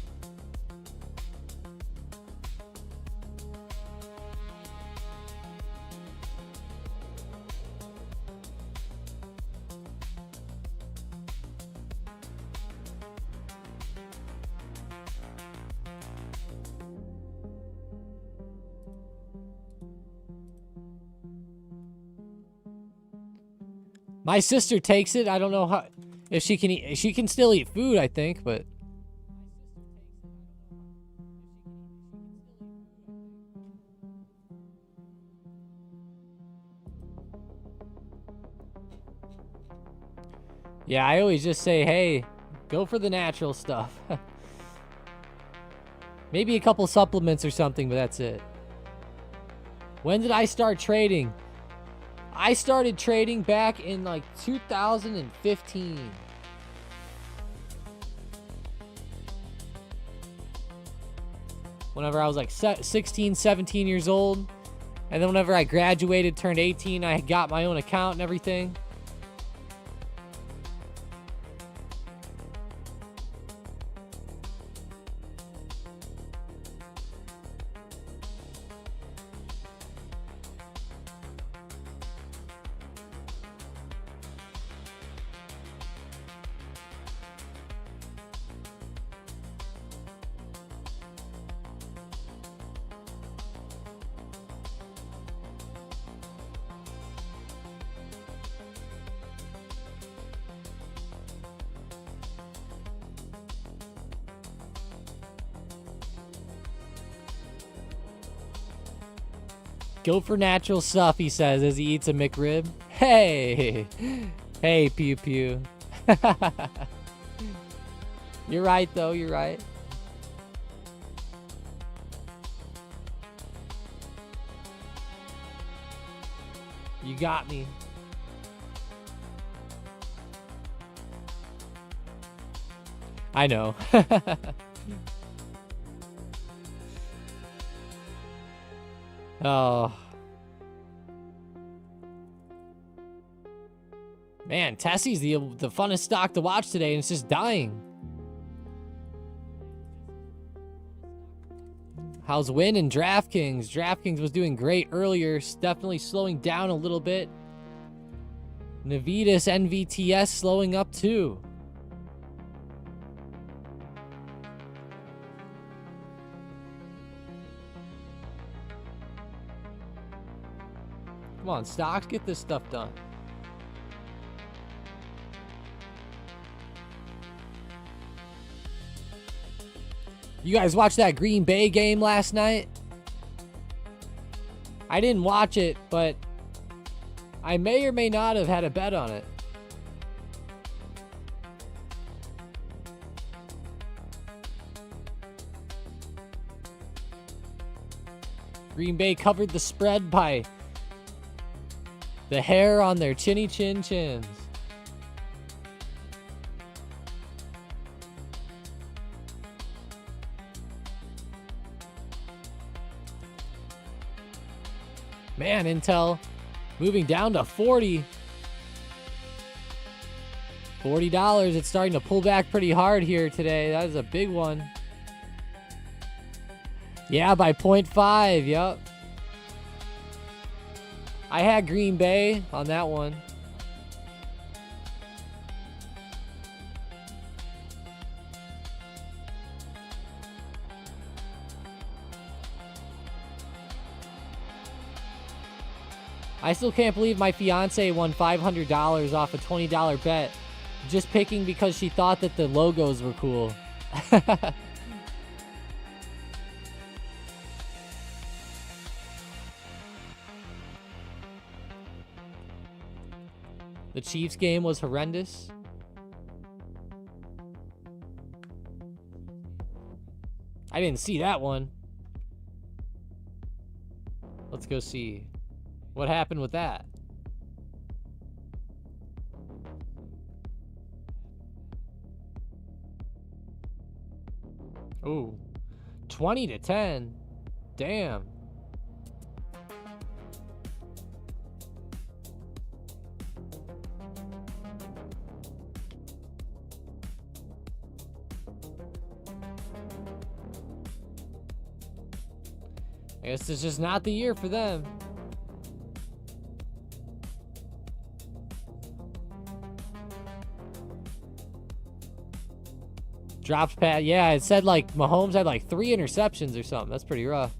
My sister takes it. I don't know how, if she can eat. She can still eat food, I think, but yeah, I always just say, hey, go for the natural stuff. Maybe a couple supplements or something, but that's it. When did I start trading? I started trading back in like 2015. Whenever I was like 16, 17 years old. And then whenever I graduated, turned 18, I got my own account and everything. Go for natural stuff, he says, as he eats a McRib. Hey! Hey, Pew Pew. You're right, though. You're right. You got me. I know. Oh. Man, Tessie's the funnest stock to watch today, and it's just dying. How's Win and DraftKings? DraftKings was doing great earlier. It's definitely slowing down a little bit. Navitas NVTS slowing up too. Come on, stocks, get this stuff done. You guys watched that Green Bay game last night? I didn't watch it, but I may or may not have had a bet on it. Green Bay covered the spread by the hair on their chinny chin chins. Man, Intel moving down to 40. $40. It's starting to pull back pretty hard here today. That is a big one. Yeah, by 0.5. Yep. I had Green Bay on that one. I still can't believe my fiance won $500 off a $20 bet just picking because she thought that the logos were cool. The Chiefs game was horrendous. I didn't see that one. Let's go see what happened with that. Ooh, 20-10. Damn. I guess it's just not the year for them. Drops pad. Yeah, it said like Mahomes had like 3 interceptions or something. That's pretty rough.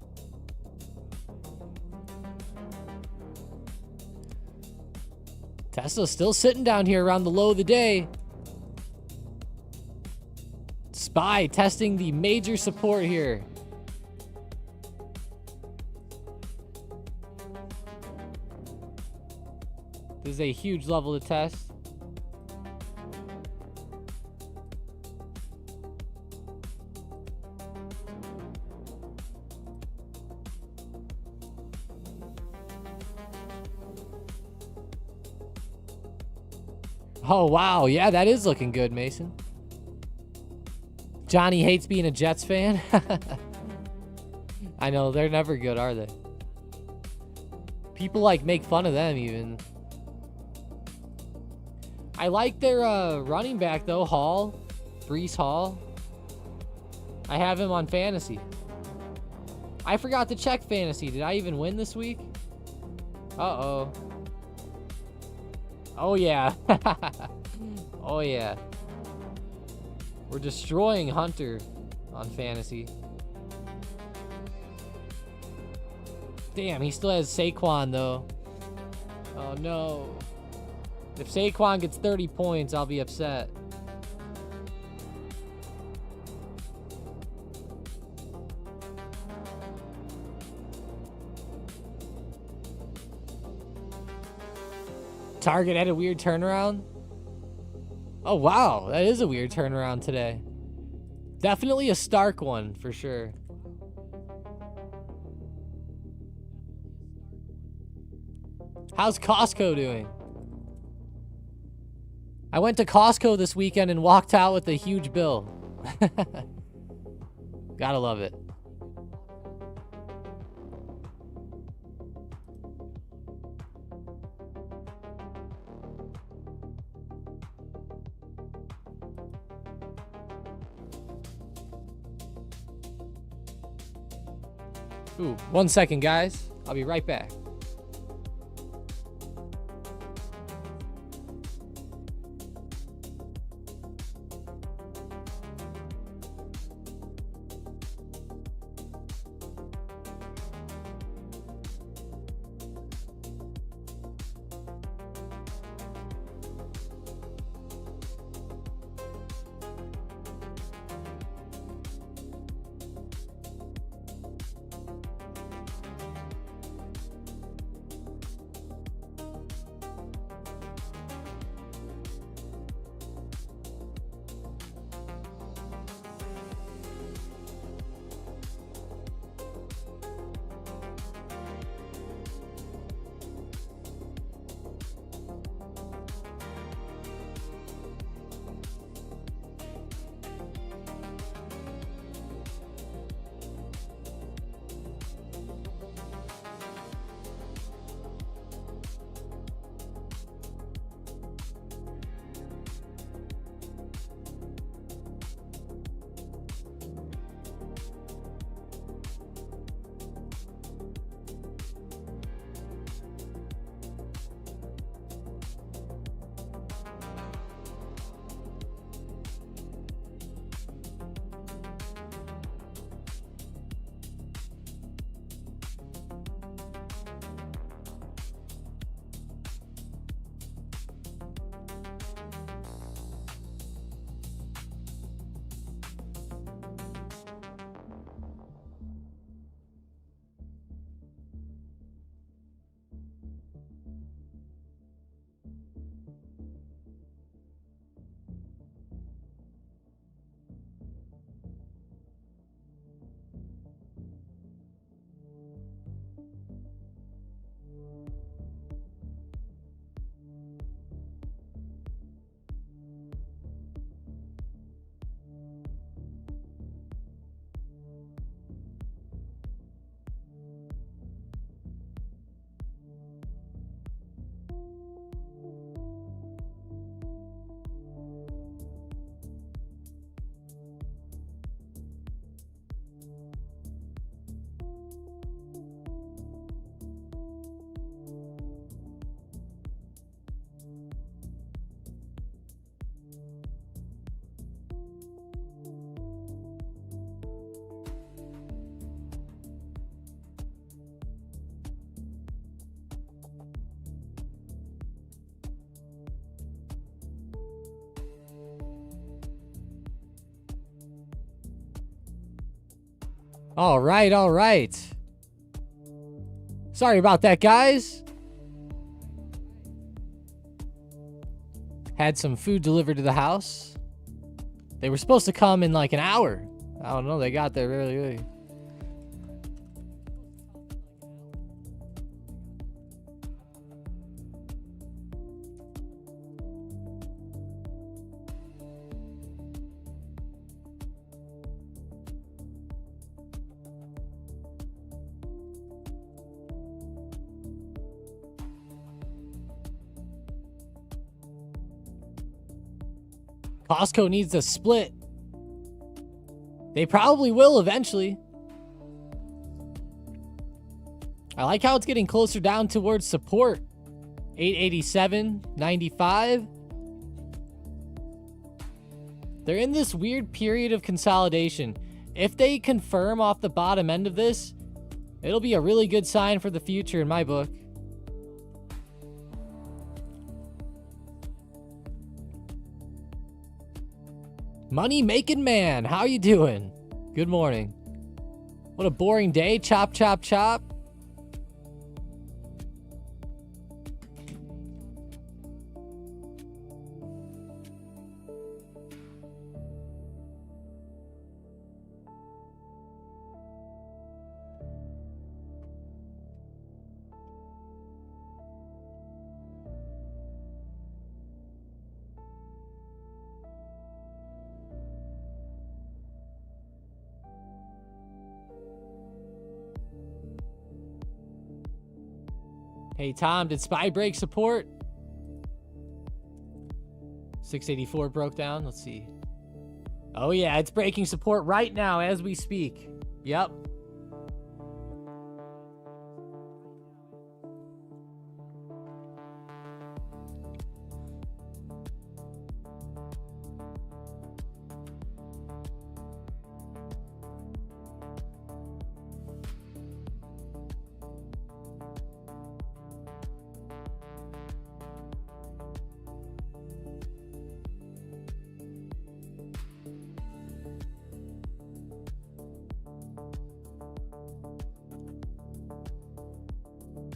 Tesla's still sitting down here around the low of the day. SPY testing the major support here. This is a huge level to test. Oh, wow. Yeah, that is looking good, Mason. Johnny hates being a Jets fan. I know, they're never good, are they? People, like, make fun of them, even. I like their running back, though, Hall. Breece Hall. I have him on fantasy. I forgot to check fantasy. Did I even win this week? Uh-oh. Oh, yeah. Oh, yeah. We're destroying Hunter on fantasy. Damn, he still has Saquon, though. Oh, no. If Saquon gets 30 points, I'll be upset. Target had a weird turnaround. Oh, wow. That is a weird turnaround today. Definitely a Stark one, for sure. How's Costco doing? I went to Costco this weekend and walked out with a huge bill. Gotta love it. Ooh, 1 second, guys. I'll be right back. All right, all right. Sorry about that, guys. Had some food delivered to the house. They were supposed to come in like an hour. I don't know, they got there really early. Costco needs a split. They probably will eventually. I like how it's getting closer down towards support. 887.95. They're in this weird period of consolidation. If they confirm off the bottom end of this, it'll be a really good sign for the future in my book. Money making man, how you doing? Good morning. What a boring day. Chop, chop, chop. Hey, Tom, did SPY break support? 684 broke down. Let's see. Oh, yeah, it's breaking support right now as we speak. Yep.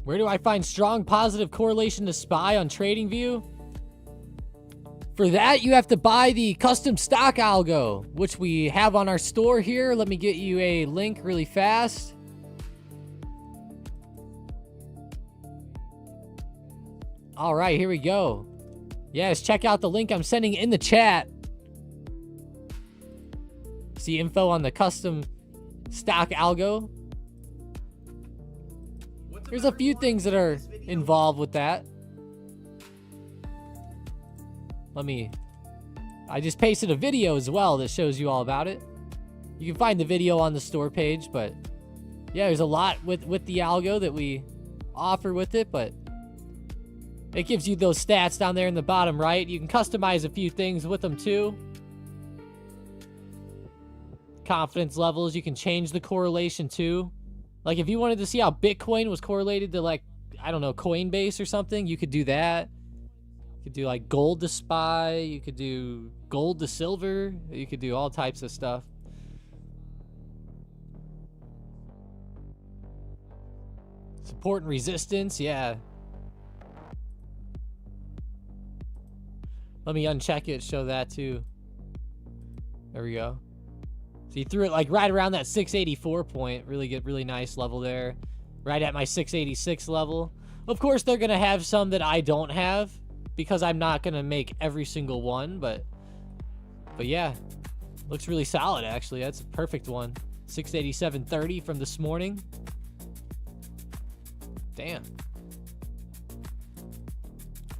Where do I find strong positive correlation to SPY on TradingView? For that, you have to buy the custom stock algo, which we have on our store here. Let me get you a link really fast. All right, here we go. Yes, check out the link I'm sending in the chat. See info on the custom stock algo. There's a few things that are involved with that. I just pasted a video as well that shows you all about it. You can find the video on the store page, but yeah, there's a lot with the algo that we offer with it, but it gives you those stats down there in the bottom right. You can customize a few things with them too. Confidence levels, you can change the correlation too. Like if you wanted to see how Bitcoin was correlated to, like, I don't know, Coinbase or something, you could do that. You could do like gold to SPY, you could do gold to silver, you could do all types of stuff. Support and resistance, yeah. Let me uncheck it, show that too. There we go. So you threw it like right around that 684 point. Really nice level there. Right at my 686 level. Of course, they're going to have some that I don't have because I'm not going to make every single one. But yeah, looks really solid, actually. That's a perfect one. 687.30 from this morning. Damn.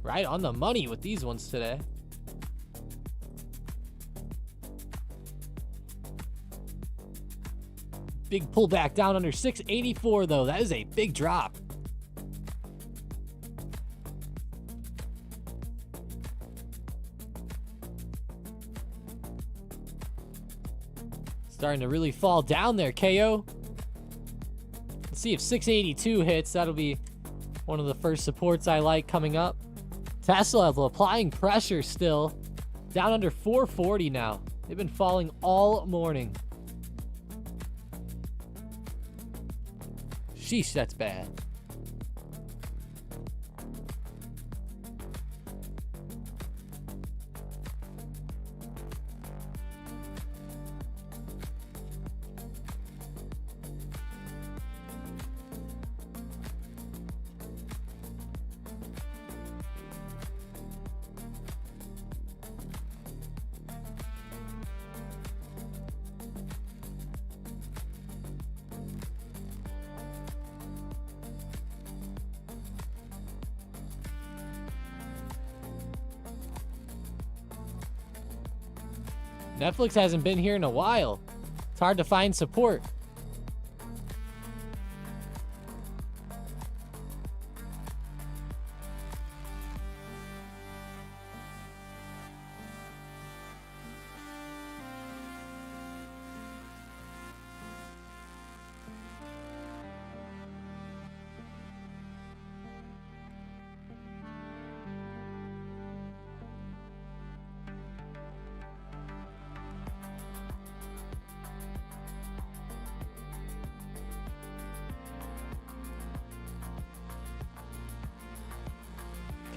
Right on the money with these ones today. Big pullback down under 684, though. That is a big drop. Starting to really fall down there, KO. Let's see if 682 hits. That'll be one of the first supports I like coming up. Tesla level applying pressure still. Down under 440 now. They've been falling all morning. Sheesh, that's bad. Netflix hasn't been here in a while. It's hard to find support.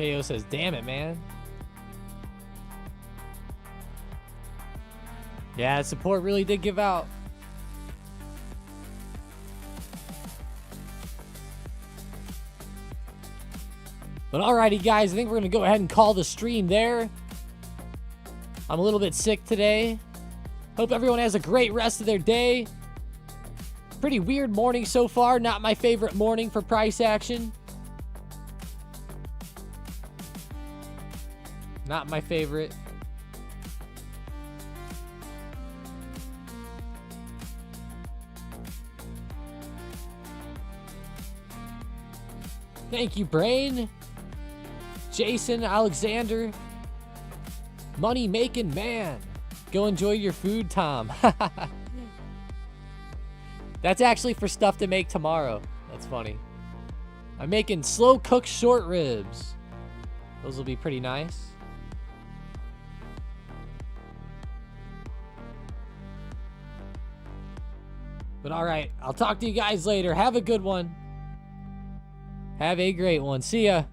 KO says, damn it, man. Yeah, support really did give out. But alrighty, guys, I think we're going to go ahead and call the stream there. I'm a little bit sick today. Hope everyone has a great rest of their day. Pretty weird morning so far. Not my favorite morning for price action. Not my favorite. Thank you, Brain. Jason, Alexander. Money making man. Go enjoy your food, Tom. That's actually for stuff to make tomorrow. That's funny. I'm making slow cooked short ribs. Those will be pretty nice. But all right, I'll talk to you guys later. Have a good one. Have a great one. See ya.